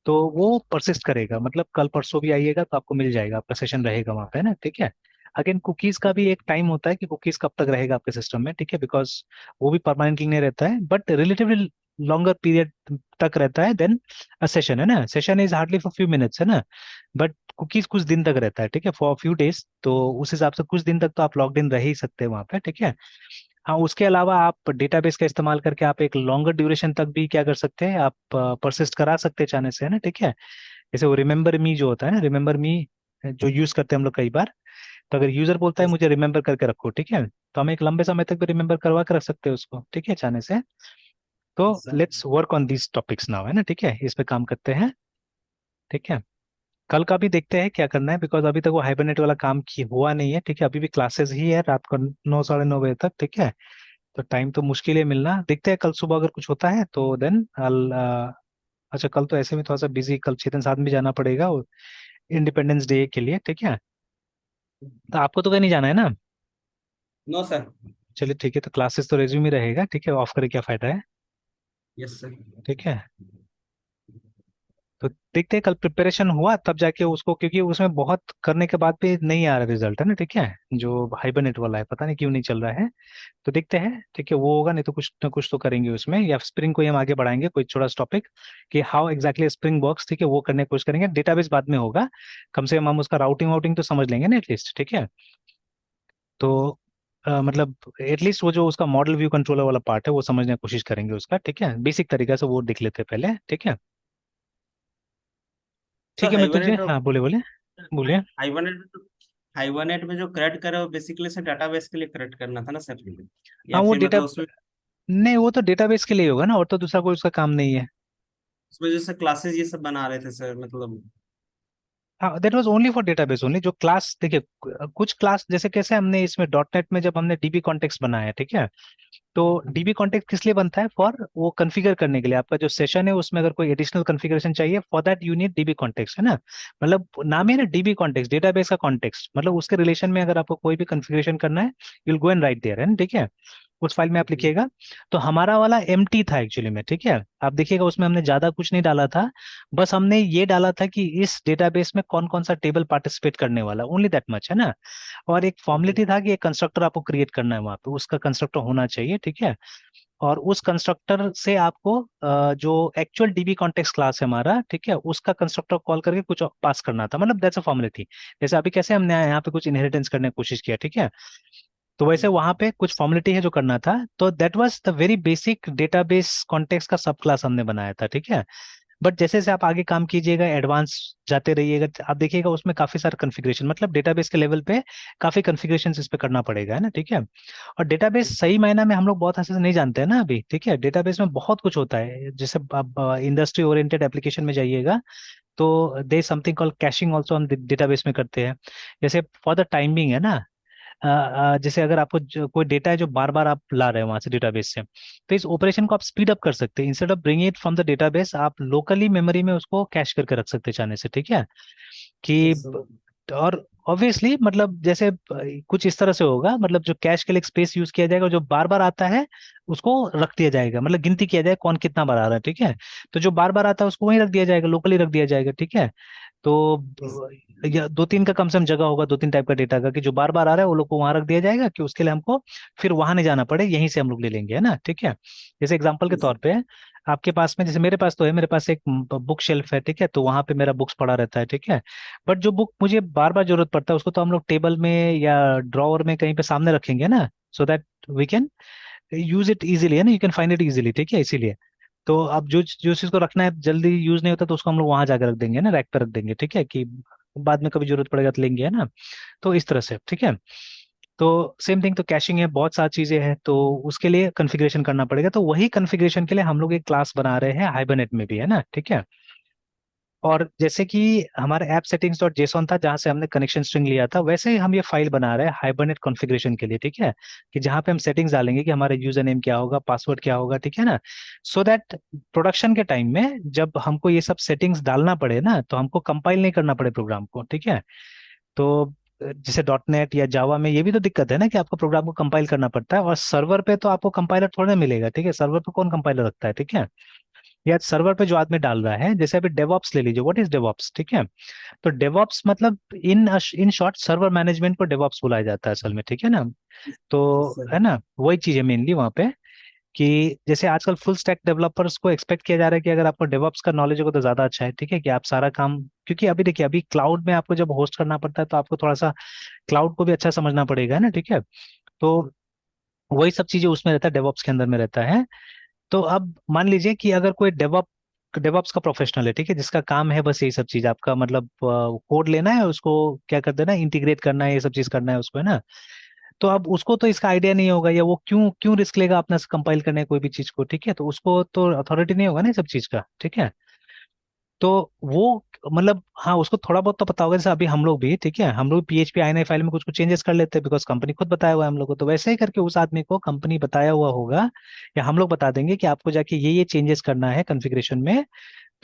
[SPEAKER 1] तो वो परसिस्ट करेगा, मतलब कल परसों भी आइएगा तो आपको मिल जाएगा, आपका सेशन रहेगा वहां पे, है ना, ठीक है। अगेन कुकीज का भी एक टाइम होता है कि कुकीज कब तक रहेगा आपके सिस्टम में, ठीक है, बिकॉज वो भी परमानेंटली नहीं रहता है, बट रिलेटिवली लॉन्गर पीरियड तक रहता है देन अ सेशन, है ना। Session is hardly for few minutes, है ना। बट कुकीज कुछ दिन तक रहता है, ठीक है, फॉर फ्यू डेज, तो उस हिसाब से कुछ दिन तक तो आप लॉग्ड इन रह ही सकते हैं वहां पे, ठीक है। हाँ, उसके अलावा आप डेटाबेस का इस्तेमाल करके आप एक लॉन्गर ड्यूरेशन तक भी क्या कर सकते हैं, आप परसिस्ट करा सकते हैं चाहने से, है ना, ठीक है। जैसे वो रिमेंबर मी जो होता है ना, रिमेंबर मी जो यूज करते हैं हम लोग कई बार, तो अगर यूजर बोलता है
[SPEAKER 2] यस
[SPEAKER 1] मुझे रिमेंबर करके रखो, ठीक है, तो हम एक लंबे समय तक भी रिमेंबर करवा के रख सकते हैं उसको, ठीक है, चाहने से। तो
[SPEAKER 2] sir.
[SPEAKER 1] Let's work on these topics now, है ना, ठीक है, इस पे काम करते हैं, ठीक है। कल का भी देखते हैं क्या करना है, बिकॉज अभी तक वो हाइबरनेट वाला काम की हुआ नहीं है, ठीक है, अभी भी क्लासेस ही है रात को 9 साढ़े 9 बजे तक, ठीक है। तो टाइम तो मुश्किल है मिलना, देखते हैं कल सुबह अगर कुछ होता है तो देन अल अच्छा कल तो ऐसे में थोड़ा सा बिजी, कल चेतन साथ में जाना पड़ेगा इंडिपेंडेंस डे के लिए, ठीक है। तो आपको तो कहीं नहीं जाना है ना?
[SPEAKER 2] No sir.
[SPEAKER 1] चलिए ठीक है, तो क्लासेस तो रेज्यूम ही रहेगा, ठीक है, ऑफ करे क्या फायदा है।
[SPEAKER 2] Yes sir.
[SPEAKER 1] ठीक है, तो देखते हैं कल प्रिपरेशन हुआ तब जाके उसको, क्योंकि उसमें बहुत करने के बाद भी नहीं आ रहा रिजल्ट है ना, ठीक है। जो हाइबरनेट वाला है पता नहीं क्यों नहीं चल रहा है। तो देखते हैं, ठीक है, वो होगा, नहीं तो कुछ ना कुछ तो करेंगे उसमें, या स्प्रिंग को ही हम आगे बढ़ाएंगे कोई छोटा सा टॉपिक कि हाउ एग्जैक्टली स्प्रिंग वर्क्स, ठीक है, वो करने की कोशिश करेंगे। डेटाबेस बाद में होगा, कम से कम हम उसका राउटिंग वाउटिंग तो समझ लेंगे ना एटलीस्ट, ठीक है। तो मतलब एटलीस्ट वो जो उसका मॉडल व्यू कंट्रोलर वाला पार्ट है वो समझने की कोशिश करेंगे उसका, ठीक है, बेसिक तरीका से वो देख लेते हैं पहले, ठीक है। ठीक
[SPEAKER 2] सर
[SPEAKER 1] है, मैं तुझे,
[SPEAKER 2] हाइबरनेट
[SPEAKER 1] हाँ बोले बोले, बोलिए।
[SPEAKER 2] हाइबरनेट हाइबरनेट में जो करेक्ट करे वो बेसिकली सर डाटाबेस के लिए करेक्ट करना था ना सर,
[SPEAKER 1] हाँ
[SPEAKER 2] या
[SPEAKER 1] वो
[SPEAKER 2] फिर
[SPEAKER 1] डेटा,
[SPEAKER 2] मतलब उसमें
[SPEAKER 1] नहीं वो तो डेटाबेस के लिए होगा ना, और तो दूसरा कोई उसका काम नहीं है।
[SPEAKER 2] उसमें जैसे क्लासेस ये सब बना रहे थे सर मतलब।
[SPEAKER 1] हाँ that was only for database only, जो क्लास देखिए, कुछ क्लास जैसे कैसे हमने इसमें डॉट नेट में जब हमने डीबी कॉन्टेक्स्ट बनाया है, ठीक है। तो डीबी कॉन्टेक्स्ट किस लिए बनता है? फॉर वो कॉन्फ़िगर करने के लिए, आपका जो सेशन है उसमें अगर कोई एडिशनल कॉन्फ़िगरेशन चाहिए, for that you need dB context, है ना। मतलब नाम ही है ना डीबी कॉन्टेक्स्ट, डेटाबेस का कॉन्टेक्स्ट, मतलब उसके रिलेशन में अगर आपको कोई भी कॉन्फ़िगरेशन करना है, you will go and write there, है ना, ठीक है। उस फाइल में आप लिखिएगा। तो हमारा वाला एम्प्टी था एक्चुअली में, ठीक है। आप देखिएगा उसमें हमने ज्यादा कुछ नहीं डाला था, बस हमने ये डाला था कि इस डेटाबेस में कौन कौन सा टेबल पार्टिसिपेट करने वाला, ओनली दैट मच, है ना। और एक फॉर्मेलिटी था कि एक कंस्ट्रक्टर आपको क्रिएट करना है वहां पे, उसका कंस्ट्रक्टर होना चाहिए, ठीक है। और उस कंस्ट्रक्टर से आपको जो एक्चुअल डीबी कॉन्टेक्स्ट क्लास है हमारा, ठीक है, उसका कंस्ट्रक्टर कॉल करके कुछ पास करना था, मतलब दैट्स अ फॉर्मेलिटी। जैसे अभी कैसे हमने यहाँ पे कुछ इनहेरिटेंस करने की कोशिश किया, ठीक है। तो वैसे वहां पे कुछ फॉर्मेलिटी है जो करना था, तो that was the very basic database context का सब क्लास हमने बनाया था, ठीक है। बट जैसे जैसे आप आगे काम कीजिएगा, एडवांस जाते रहिएगा, आप देखिएगा उसमें काफी सारा कॉन्फ़िगरेशन, मतलब डेटाबेस के लेवल पे काफी कॉन्फ़िगरेशन इस पे करना पड़ेगा, है ना, ठीक है। और डेटाबेस सही मायना में हम लोग बहुत अच्छे से नहीं जानते हैं ना अभी, ठीक है। डेटाबेस में बहुत कुछ होता है, जैसे आप इंडस्ट्री ओरिएंटेड एप्लीकेशन में जाइएगा तो they something call caching also हम डेटाबेस में करते हैं। जैसे फॉर द टाइमिंग है ना, जैसे अगर आपको कोई डेटा है जो बार बार आप ला रहे हैं वहां से डेटाबेस से, तो इस ऑपरेशन को आप स्पीड अप कर सकते हैं, instead of bringing it from the database आप लोकली मेमोरी में उसको कैश करके रख सकते हैं चाहने से, ठीक है। कि
[SPEAKER 2] यस सर।
[SPEAKER 1] और ऑब्वियसली मतलब जैसे कुछ इस तरह से होगा, मतलब जो कैश के लिए स्पेस यूज किया जाएगा, जो बार बार आता है उसको रख दिया जाएगा, मतलब गिनती किया जाए कौन कितना बार आ रहा है, ठीक है। तो जो बार बार आता है उसको वहीं रख दिया जाएगा, लोकली रख दिया जाएगा, ठीक है। तो
[SPEAKER 2] यस।
[SPEAKER 1] या दो तीन का कम से कम जगह होगा, दो तीन टाइप का डेटा का, कि जो बार बार आ रहा है वो लोग को वहां रख दिया जाएगा, कि उसके लिए हमको फिर वहां नहीं जाना पड़े, यहीं से हम लोग ले लेंगे, है ना, ठीक है। जैसे एग्जांपल के
[SPEAKER 2] यस।
[SPEAKER 1] तौर पे आपके पास में, जैसे मेरे पास तो है, मेरे पास एक बुक शेल्फ है, ठीक है, तो वहां पे मेरा बुक्स पड़ा रहता है, ठीक है। बट जो बुक मुझे बार बार जरूरत पड़ता है उसको तो हम लोग टेबल में या ड्रॉअर में कहीं पे सामने रखेंगे ना, so that we can use it easily, है ना, you can find it easily, ठीक है, इसीलिए। तो अब जो जो चीज को रखना है जल्दी यूज नहीं होता तो उसको हम लोग वहां जाकर रख देंगे ना, रैक पे रख देंगे, ठीक है, कि बाद में कभी जरूरत पड़ेगा तो लेंगे, है ना। तो इस तरह से, ठीक है। तो सेम थिंग, तो कैशिंग है, बहुत सारी चीजें हैं, तो उसके लिए कॉन्फ़िगरेशन करना पड़ेगा, तो वही कॉन्फ़िगरेशन के लिए हम लोग एक क्लास बना रहे हैं हाइबरनेट में भी, है ना, ठीक है। और जैसे कि हमारा ऐप सेटिंग्स डॉट जेसॉन था जहां से हमने कनेक्शन स्ट्रिंग लिया था, वैसे ही हम ये फाइल बना रहे हैं हाइबरनेट कॉन्फ़िगरेशन के लिए, ठीक है। कि जहां पे हम सेटिंग्स डालेंगे कि हमारा यूजर नेम क्या होगा, पासवर्ड क्या होगा, ठीक है ना। सो दैट प्रोडक्शन के टाइम में जब हमको ये सब सेटिंग्स डालना पड़े ना, तो हमको कंपाइल नहीं करना पड़े प्रोग्राम को, ठीक है। तो जैसे डॉट नेट या जावा में ये भी तो दिक्कत है ना कि आपको प्रोग्राम को कंपाइल करना पड़ता है, और सर्वर पे तो आपको कंपाइलर थोड़ा ना मिलेगा, ठीक है, सर्वर पे कौन कंपाइलर रखता है, ठीक है। या सर्वर पे जो आदमी डाल रहा है, जैसे अभी डेवॉप्स ले लीजिए, व्हाट इज डेवॉप्स, ठीक है। तो डेवॉप्स मतलब इन शॉर्ट सर्वर मैनेजमेंट को डेवॉप्स बुलाया जाता है असल में, ठीक है ना। तो
[SPEAKER 2] सर।
[SPEAKER 1] है ना, वही चीज है मेनली वहाँ पे, कि जैसे आजकल फुल स्टैक डेवलपर्स को एक्सपेक्ट किया जा रहा है कि अगर आपको डेवॉप्स का नॉलेज होगा तो ज्यादा अच्छा है, ठीक है, कि आप सारा काम, क्योंकि अभी देखिए अभी क्लाउड में आपको जब होस्ट करना पड़ता है तो आपको थोड़ा सा क्लाउड को भी अच्छा समझना पड़ेगा, है ना, ठीक है। तो वही सब चीजें उसमें रहता है, डेवॉप्स के अंदर में रहता है। तो अब मान लीजिए कि अगर कोई डेवॉप्स का प्रोफेशनल है, ठीक है, जिसका काम है बस यही सब चीज, आपका मतलब कोड लेना है, उसको क्या कर देना, इंटीग्रेट करना है, ये सब चीज करना है उसको, है ना। तो अब उसको तो इसका आइडिया नहीं होगा, या वो क्यों क्यों रिस्क लेगा अपना कंपाइल करने कोई भी चीज को, ठीक है, तो उसको तो अथॉरिटी नहीं होगा ना ये सब चीज का, ठीक है। तो वो मतलब हाँ, उसको थोड़ा बहुत तो पता होगा, जैसे अभी हम लोग भी, ठीक है, हम लोग PHP INI फाइल में कुछ कुछ चेंजेस कर लेते हैं, बिकॉज कंपनी खुद बताया हुआ है हम लोग को, तो वैसे ही करके उस आदमी को कंपनी बताया हुआ होगा, या हम लोग बता देंगे कि आपको जाके ये चेंजेस करना है कॉन्फ़िगरेशन में,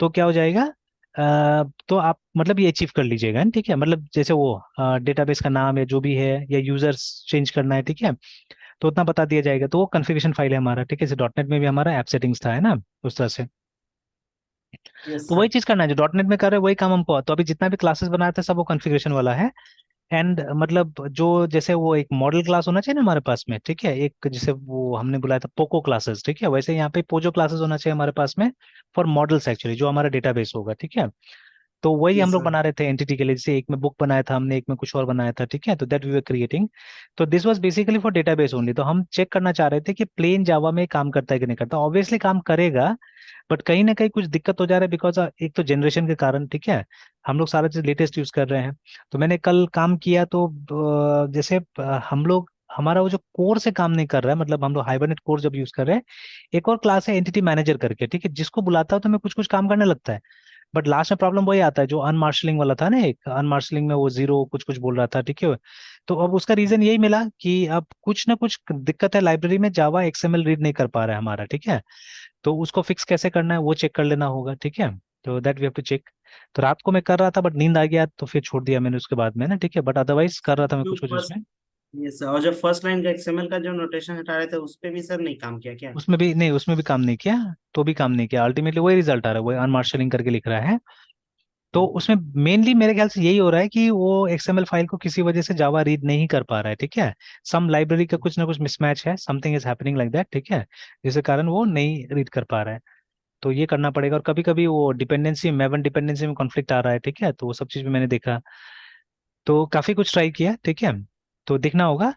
[SPEAKER 1] तो क्या हो जाएगा, तो आप मतलब ये अचीव कर लीजिएगा, ठीक है, मतलब जैसे वो डेटाबेस का नाम या जो भी है, या यूजर्स चेंज करना है, ठीक है, तो उतना बता दिया जाएगा, तो वो कॉन्फ़िगरेशन फाइल है हमारा, ठीक है, जैसे डॉट नेट में भी हमारा ऐप सेटिंग्स था, है ना, उस तरह से।
[SPEAKER 2] यस
[SPEAKER 1] तो
[SPEAKER 2] सर।
[SPEAKER 1] वही चीज करना है जो डॉट नेट में कर रहे हैं, वही काम हमको, तो अभी जितना भी क्लासेस बनाए थे सब वो कॉन्फ़िगरेशन वाला है। एंड मतलब जो जैसे वो एक मॉडल क्लास होना चाहिए ना हमारे पास में, ठीक है, एक जैसे वो हमने बुलाया था पोको क्लासेस, ठीक है, वैसे यहाँ पे पोजो क्लासेस होना चाहिए हमारे पास में, फॉर मॉडल्स एक्चुअली, जो हमारा डेटाबेस होगा, ठीक है। तो वही हम
[SPEAKER 2] यस
[SPEAKER 1] लोग
[SPEAKER 2] सर।
[SPEAKER 1] बना रहे थे एंटिटी के लिए, जैसे एक में बुक बनाया था हमने, एक में कुछ और बनाया था, ठीक है, तो दैट वी वर क्रिएटिंग। तो this was basically for database only, तो हम चेक करना चाह रहे थे कि प्लेन जावा में काम करता है कि नहीं करता, ऑब्वियसली काम करेगा, बट कहीं ना कहीं कुछ दिक्कत हो जा रहा है, बिकॉज एक तो जनरेशन के कारण, ठीक है, हम लोग सारा चीज लेटेस्ट यूज कर रहे हैं। तो मैंने कल काम किया, तो जैसे हम लोग, हमारा वो जो कोर से काम नहीं कर रहा है, मतलब हम लोग हाइबरनेट कोर जब यूज कर रहे हैं, एक और क्लास है एंटिटी मैनेजर करके, ठीक है, जिसको बुलाता हूं तो मैं कुछ कुछ काम करने लगता है, बट लास्ट में प्रॉब्लम वही आता है जो अनमार्शलिंग वाला था ना, एक अनमार्शलिंग में वो जीरो कुछ कुछ बोल रहा था, ठीक है। तो अब उसका रीजन यही मिला कि अब कुछ ना कुछ दिक्कत है लाइब्रेरी में, जावा XML रीड नहीं कर पा रहा है हमारा, ठीक है, तो उसको फिक्स कैसे करना है वो चेक कर लेना होगा, ठीक है, तो that we have to check. तो रात को मैं कर रहा था, बट नींद आ गया तो फिर छोड़ दिया मैंने उसके बाद में ना, ठीक है, बट अदरवाइज कर रहा था मैं
[SPEAKER 2] जो
[SPEAKER 1] कुछ कुछ
[SPEAKER 2] फर्स्ट,
[SPEAKER 1] उसमें।
[SPEAKER 2] यस सर, और जो फर्स्ट लाइन का एक्सएमएल का जो नोटेशन हटा रहे थे उस पे भी सर नहीं काम किया क्या?
[SPEAKER 1] उसमें भी नहीं, उसमें भी काम नहीं किया, तो भी काम नहीं किया, अल्टीमेटली वही रिजल्ट आ रहा है, वही अनमार्शलिंग करके लिख रहा है। तो उसमें मेनली मेरे ख्याल से यही हो रहा है कि वो XML फाइल को किसी वजह से जावा रीड नहीं कर पा रहा है, ठीक है, सम लाइब्रेरी का कुछ ना कुछ मिसमैच है, something is happening like that, ठीक है, जिसके कारण वो नहीं रीड कर पा रहा है। तो ये करना पड़ेगा, और कभी कभी वो डिपेंडेंसी, मेवन डिपेंडेंसी में कॉन्फ्लिक्ट आ रहा है, ठीक है, तो वो सब चीज़ भी मैंने देखा, तो काफी कुछ ट्राई किया, ठीक है, तो देखना होगा।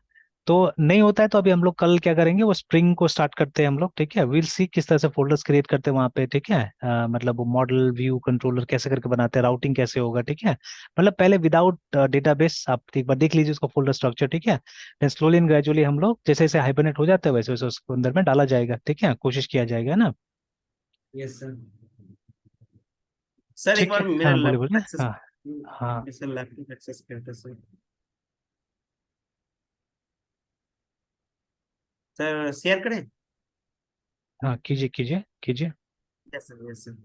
[SPEAKER 1] तो नहीं होता है तो अभी हम लोग कल क्या करेंगे, वो स्प्रिंग को स्टार्ट करते हैं हम लोग, ठीक है, विल सी किस तरह से फोल्डर्स क्रिएट करते हैं वहाँ पे, ठीक है, मतलब वो मॉडल व्यू कंट्रोलर कैसे करके बनाते हैं, राउटिंग कैसे होगा, ठीक है, मतलब पहले विदाउट डेटाबेस आप एक बार देख लीजिए उसका फोल्डर स्ट्रक्चर, ठीक है, देन स्लोली एंड ग्रेजुअली हम लोग जैसे जैसे हाइबरनेट हो जाता है वैसे वैसे उसको अंदर में डाला जाएगा, ठीक है, कोशिश किया जाएगा ना।
[SPEAKER 2] Yes sir. सर एक
[SPEAKER 1] ठीक
[SPEAKER 2] बार
[SPEAKER 1] है,
[SPEAKER 2] मेरा
[SPEAKER 1] हाँ बोले
[SPEAKER 2] लैपटॉप
[SPEAKER 1] बोले,
[SPEAKER 2] एक्सेस,
[SPEAKER 1] हाँ हाँ
[SPEAKER 2] सर लैपटॉप एक्सेस करते सर। सर शेयर करें?
[SPEAKER 1] हाँ, कीजिए कीजिए कीजिए।
[SPEAKER 2] Yes sir, yes sir.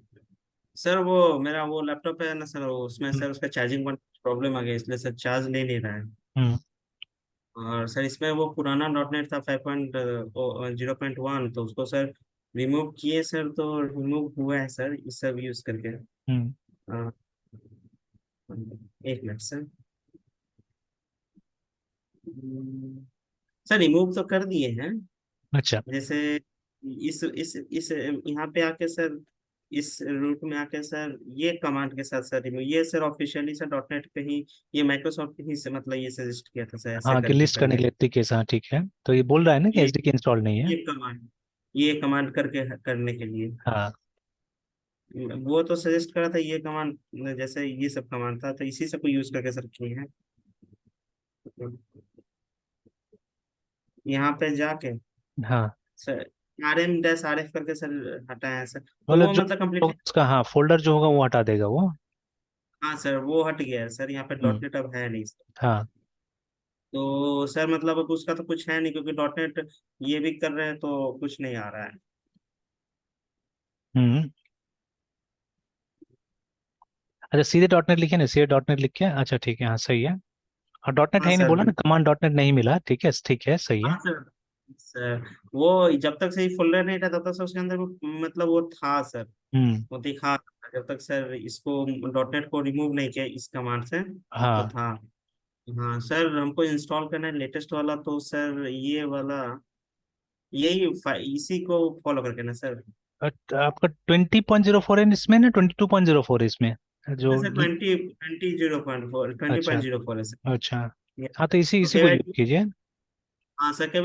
[SPEAKER 2] Sir वो मेरा वो लैपटॉप है ना सर, उसमें
[SPEAKER 1] हम्म
[SPEAKER 2] सर उसका चार्जिंग पॉइंट प्रॉब्लम आ गया, इसलिए सर चार्ज ले नहीं रहा है।
[SPEAKER 1] हम्म
[SPEAKER 2] और सर इसमें वो पुराना डॉट नेट था 5.0.1, तो उसको सर रिमूव किए सर, तो रिमूव हुआ है सर ये सब यूज करके।
[SPEAKER 1] हम्म।
[SPEAKER 2] अ, एक मिनट सर। सर रिमूव तो कर दिए हैं।
[SPEAKER 1] अच्छा।
[SPEAKER 2] जैसे इस यहाँ पे आके सर, इस रूट में आके सर ये कमांड के साथ सर रिमूव, ये sir officially sir dot net पे ही, ये माइक्रोसॉफ्ट पे ही से मतलब ये सजेस्ट किया था सर, ऐसे
[SPEAKER 1] हाँ, कि
[SPEAKER 2] करके
[SPEAKER 1] लिस्ट करने
[SPEAKER 2] करने।
[SPEAKER 1] के लिए केस, हाँ ठीक है, तो ये बोल रहा है ना कि
[SPEAKER 2] ये
[SPEAKER 1] SDK इंस्टॉल नहीं है।
[SPEAKER 2] ये कमांड, ये कमांड करके करने के लिए
[SPEAKER 1] हाँ।
[SPEAKER 2] वो तो सजेस्ट करा था, ये कमांड जैसे ये सब कमांड था, तो इसी सब को यूज करके सर किए हैं। यहाँ पे जाके
[SPEAKER 1] हाँ,
[SPEAKER 2] सर RM-RF करके सर हटाया है सर, तो
[SPEAKER 1] मतलब
[SPEAKER 2] वो
[SPEAKER 1] जो
[SPEAKER 2] मतलब
[SPEAKER 1] होगा
[SPEAKER 2] कम्प्लीटली।
[SPEAKER 1] उसका, हाँ, फोल्डर जो होगा वो हटा देगा वो।
[SPEAKER 2] हाँ सर वो हट गया है सर, यहाँ पे डॉट
[SPEAKER 1] हम्म।
[SPEAKER 2] नेट अब है नहीं सर।
[SPEAKER 1] हाँ।
[SPEAKER 2] तो सर मतलब अब उसका तो कुछ है नहीं, क्योंकि डॉट नेट ये भी कर रहे हैं तो कुछ नहीं आ रहा है।
[SPEAKER 1] हम्म। अच्छा, सीधे डॉट नेट लिखे ना, सीधे डॉट नेट लिख के, अच्छा ठीक है, हाँ सही है। और डॉट नेट
[SPEAKER 2] हाँ
[SPEAKER 1] है ही नहीं
[SPEAKER 2] सर
[SPEAKER 1] बोला ना, कमांड डॉट नेट नहीं मिला, ठीक है ठीक है, सही है।
[SPEAKER 2] हाँ सर। सर वो जब तक से फोल्डर नहीं था तब तक से उसके अंदर मतलब वो था सर,
[SPEAKER 1] हम्म।
[SPEAKER 2] वो दिखा था। जब तक सर इसको डॉट नेट को रिमूव नहीं किया इस कमांड से, तो
[SPEAKER 1] हाँ।
[SPEAKER 2] था। हाँ सर हमको इंस्टॉल करना है लेटेस्ट वाला, तो सर ये वाला, इसी को फॉलो करके ना सर।
[SPEAKER 1] आपका 20.04 है इसमें ना, 22.04 इसमें जो।
[SPEAKER 2] सर 20.0.4, ट्वेंटी
[SPEAKER 1] अच्छा।
[SPEAKER 2] पॉइंट जीरो फोर है सर।
[SPEAKER 1] अच्छा।
[SPEAKER 2] Yes,
[SPEAKER 1] हाँ, तो इसी
[SPEAKER 2] तो
[SPEAKER 1] इसी
[SPEAKER 2] कई
[SPEAKER 1] को
[SPEAKER 2] बार,
[SPEAKER 1] यूज कीजिए।
[SPEAKER 2] हाँ सर कई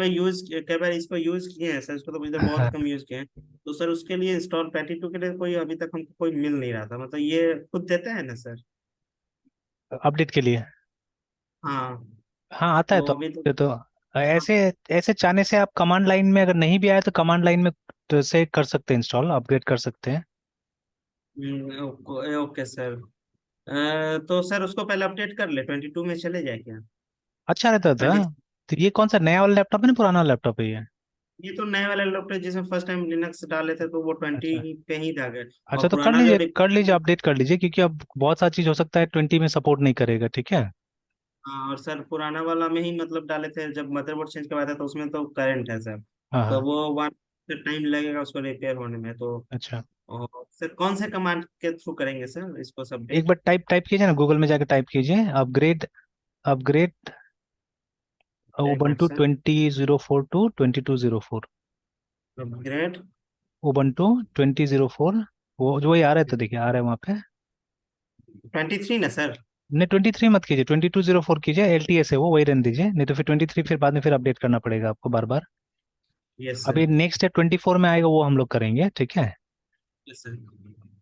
[SPEAKER 2] बार इसको यूज किए हैं सर, इसको तो इधर बहुत कम यूज किए हैं। तो सर उसके लिए इंस्टॉल 32 के लिए कोई अभी तक हमको कोई मिल नहीं रहा था, मतलब ये खुद देते हैं ना सर?
[SPEAKER 1] अपडेट के लिए।
[SPEAKER 2] हाँ।
[SPEAKER 1] हाँ, आता है
[SPEAKER 2] तो
[SPEAKER 1] तो।
[SPEAKER 2] अभी तो,
[SPEAKER 1] तो
[SPEAKER 2] हाँ।
[SPEAKER 1] ऐसे ऐसे चाहने से आप कमांड लाइन में, अगर नहीं भी आया तो कमांड लाइन में तो से कर सकते हैं, इंस्टॉल अपग्रेड कर सकते हैं।
[SPEAKER 2] Okay sir. तो सर उसको पहले अपडेट कर ले, 22 में चले जाए क्या?
[SPEAKER 1] अच्छा रहता था।
[SPEAKER 2] 20।
[SPEAKER 1] तो ये कौन सा नया वाला लैपटॉप है ना पुराना लैपटॉप है ये?
[SPEAKER 2] ये तो नए वाले लैपटॉप जिसमें फर्स्ट टाइम लिनक्स डाले थे तो वो
[SPEAKER 1] अच्छा।
[SPEAKER 2] 20 पे ही था गए।
[SPEAKER 1] अच्छा
[SPEAKER 2] और
[SPEAKER 1] तो कर
[SPEAKER 2] पुराना जो
[SPEAKER 1] लीजिए, कर लीजिए,
[SPEAKER 2] रिपीट।
[SPEAKER 1] अपडेट कर लीजिए, क्योंकि अब बहुत सारी चीज हो सकता है 20 में सपोर्ट नहीं करेगा, ठीक है।
[SPEAKER 2] हाँ, और सर पुराना वाला में ही मतलब डाले थे जब मदरबोर्ड चेंज करवाया था, तो उसमें तो करंट है सर।
[SPEAKER 1] हाँ
[SPEAKER 2] तो
[SPEAKER 1] हाँ।
[SPEAKER 2] वो वन टाइम लगेगा उसको रिपेयर होने में तो।
[SPEAKER 1] अच्छा।
[SPEAKER 2] और सर कौन से कमांड के थ्रू करेंगे सर इसको
[SPEAKER 1] एक
[SPEAKER 2] अपडेट?
[SPEAKER 1] बार टाइप टाइप कीजिए ना, गूगल में जाकर टाइप कीजिए अपग्रेड, अपग्रेड
[SPEAKER 2] एक minute
[SPEAKER 1] Ubuntu
[SPEAKER 2] sir.
[SPEAKER 1] 2004 to 2204।
[SPEAKER 2] Upgrade.
[SPEAKER 1] Ubuntu 2004, वो जो वही आ रहा है, तो देखिए आ रहा है वहाँ पे।
[SPEAKER 2] 23 ना सर?
[SPEAKER 1] नहीं 23 मत कीजिए, 2204 कीजिए, LTS है वो, वही रहने दीजिए, नहीं तो फिर 23 फिर बाद में फिर अपडेट करना पड़ेगा आपको बार बार।
[SPEAKER 2] Yes sir.
[SPEAKER 1] अभी नेक्स्ट है 24 में आएगा, वो हम लोग करेंगे, ठीक है।
[SPEAKER 2] Yes sir.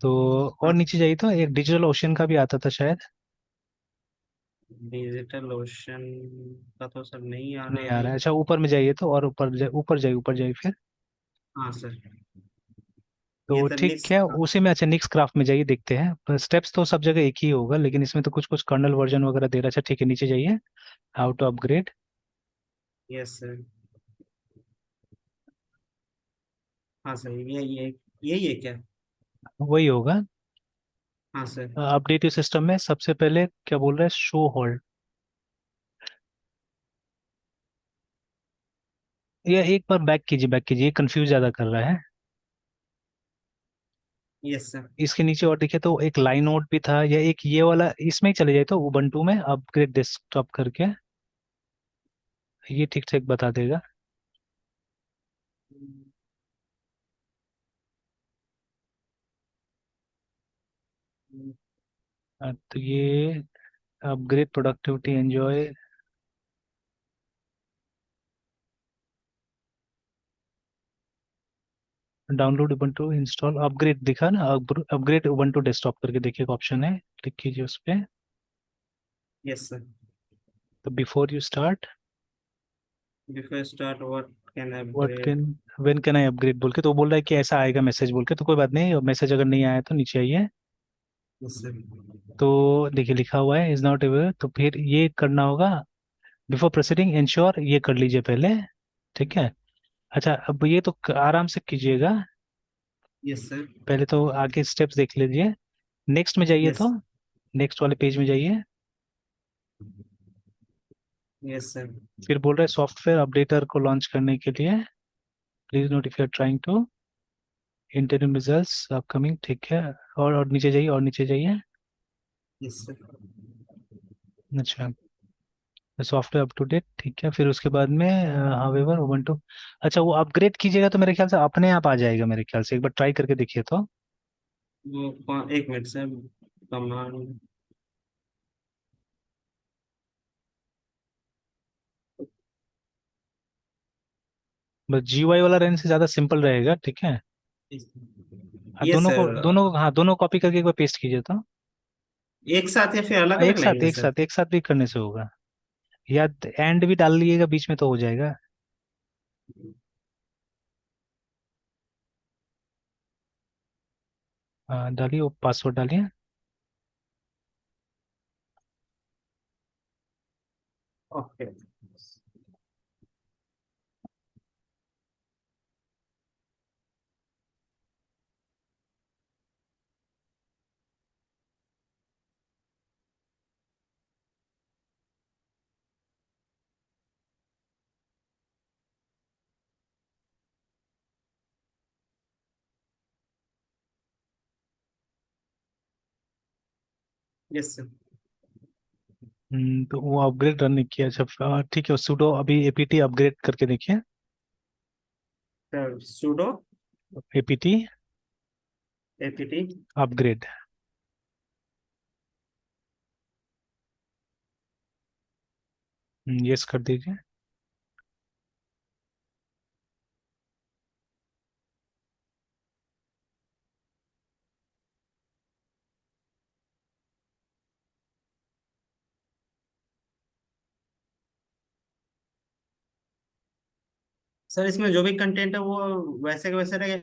[SPEAKER 1] तो और
[SPEAKER 2] हाँ।
[SPEAKER 1] नीचे जाइए तो एक डिजिटल ओशन का भी आता था शायद।
[SPEAKER 2] डिजिटल ओशन का तो सर नहीं आ रहा
[SPEAKER 1] नहीं आ रहा
[SPEAKER 2] अभी।
[SPEAKER 1] है, अच्छा ऊपर में जाइए तो, और ऊपर जाइए, ऊपर जाइए, ऊपर जाइए फिर।
[SPEAKER 2] हाँ सर। ये
[SPEAKER 1] तो
[SPEAKER 2] सर
[SPEAKER 1] ठीक
[SPEAKER 2] निक्स।
[SPEAKER 1] है, उसी में अच्छा निक्स क्राफ्ट में जाइए, देखते हैं स्टेप्स तो सब जगह एक ही होगा, लेकिन इसमें तो कुछ कुछ कर्नल वर्जन वगैरह दे रहा है। अच्छा ठीक है, नीचे जाइए, how to upgrade.
[SPEAKER 2] Yes sir. हाँ सर, ये यही है क्या?
[SPEAKER 1] वही होगा।
[SPEAKER 2] हाँ सर।
[SPEAKER 1] अपडेट सिस्टम में सबसे पहले क्या बोल रहा है, शो होल्ड। ये एक बार बैक कीजिए, बैक कीजिए, कंफ्यूज ज्यादा कर रहा है।
[SPEAKER 2] Yes sir.
[SPEAKER 1] इसके नीचे और देखिए तो एक लाइन नोट भी था, या एक ये वाला, इसमें ही चले जाए तो उबंटू में अपग्रेड डेस्कटॉप करके, ये ठीक ठाक बता देगा। तो ये upgrade productivity enjoy, download Ubuntu install upgrade दिखा ना, अपग्रेड उबंटू डेस्कटॉप करके देखिए एक ऑप्शन है, क्लिक कीजिए उस पे।
[SPEAKER 2] Yes sir.
[SPEAKER 1] तो before you start,
[SPEAKER 2] before start what can
[SPEAKER 1] what
[SPEAKER 2] upgrade?
[SPEAKER 1] Can, when can I upgrade बोल के, तो वो बोल रहा है कि ऐसा आएगा मैसेज बोल के, तो कोई बात नहीं, मैसेज अगर नहीं आया तो नीचे आइए।
[SPEAKER 2] Yes sir.
[SPEAKER 1] तो देखिए लिखा हुआ है इज नॉट अवेलेबल, तो फिर ये करना होगा, बिफोर प्रोसीडिंग इंश्योर, ये कर लीजिए पहले, ठीक है। अच्छा अब ये तो आराम से कीजिएगा,
[SPEAKER 2] यस सर।
[SPEAKER 1] पहले तो आगे स्टेप्स देख लीजिए। नेक्स्ट में जाइए
[SPEAKER 2] यस।
[SPEAKER 1] तो, नेक्स्ट वाले पेज में जाइए।
[SPEAKER 2] Yes sir.
[SPEAKER 1] फिर बोल रहे हैं सॉफ्टवेयर अपडेटर को लॉन्च करने के लिए please note if you are trying to interview results upcoming, ठीक है। और नीचे जाइए, और नीचे जाइए।
[SPEAKER 2] Yes sir.
[SPEAKER 1] अच्छा, सॉफ्टवेयर अप टू डेट, ठीक है, फिर उसके बाद में हावेवर उबंटू, अच्छा वो अपग्रेड कीजिएगा तो मेरे ख्याल से अपने आप आ जाएगा, मेरे ख्याल से एक बार ट्राई करके देखिए तो।
[SPEAKER 2] एक मिनट सर। कमांड।
[SPEAKER 1] बस GUI वाला रहने से ज़्यादा सिंपल रहेगा, ठीक है। हाँ,
[SPEAKER 2] यस सर।
[SPEAKER 1] दोनों को, हाँ दोनों कॉपी करके एक बार पेस्ट कीजिए तो।
[SPEAKER 2] एक साथ या फिर अलग
[SPEAKER 1] एक
[SPEAKER 2] अलग लाइन
[SPEAKER 1] साथ
[SPEAKER 2] में
[SPEAKER 1] एक
[SPEAKER 2] सर?
[SPEAKER 1] साथ एक साथ भी करने से होगा, या एंड भी डाल लीजिएगा बीच में तो हो जाएगा। हाँ डालिए, वो पासवर्ड डालिए।
[SPEAKER 2] ओके। Yes sir.
[SPEAKER 1] तो वो अपग्रेड रन नहीं किया, अच्छा ठीक है, सुडो अभी APT अपग्रेड करके देखिए।
[SPEAKER 2] Sir sudo
[SPEAKER 1] APT
[SPEAKER 2] APT.
[SPEAKER 1] Upgrade, yes कर दीजिए।
[SPEAKER 2] सर इसमें जो भी कंटेंट है वो वैसे का वैसे रहेगा?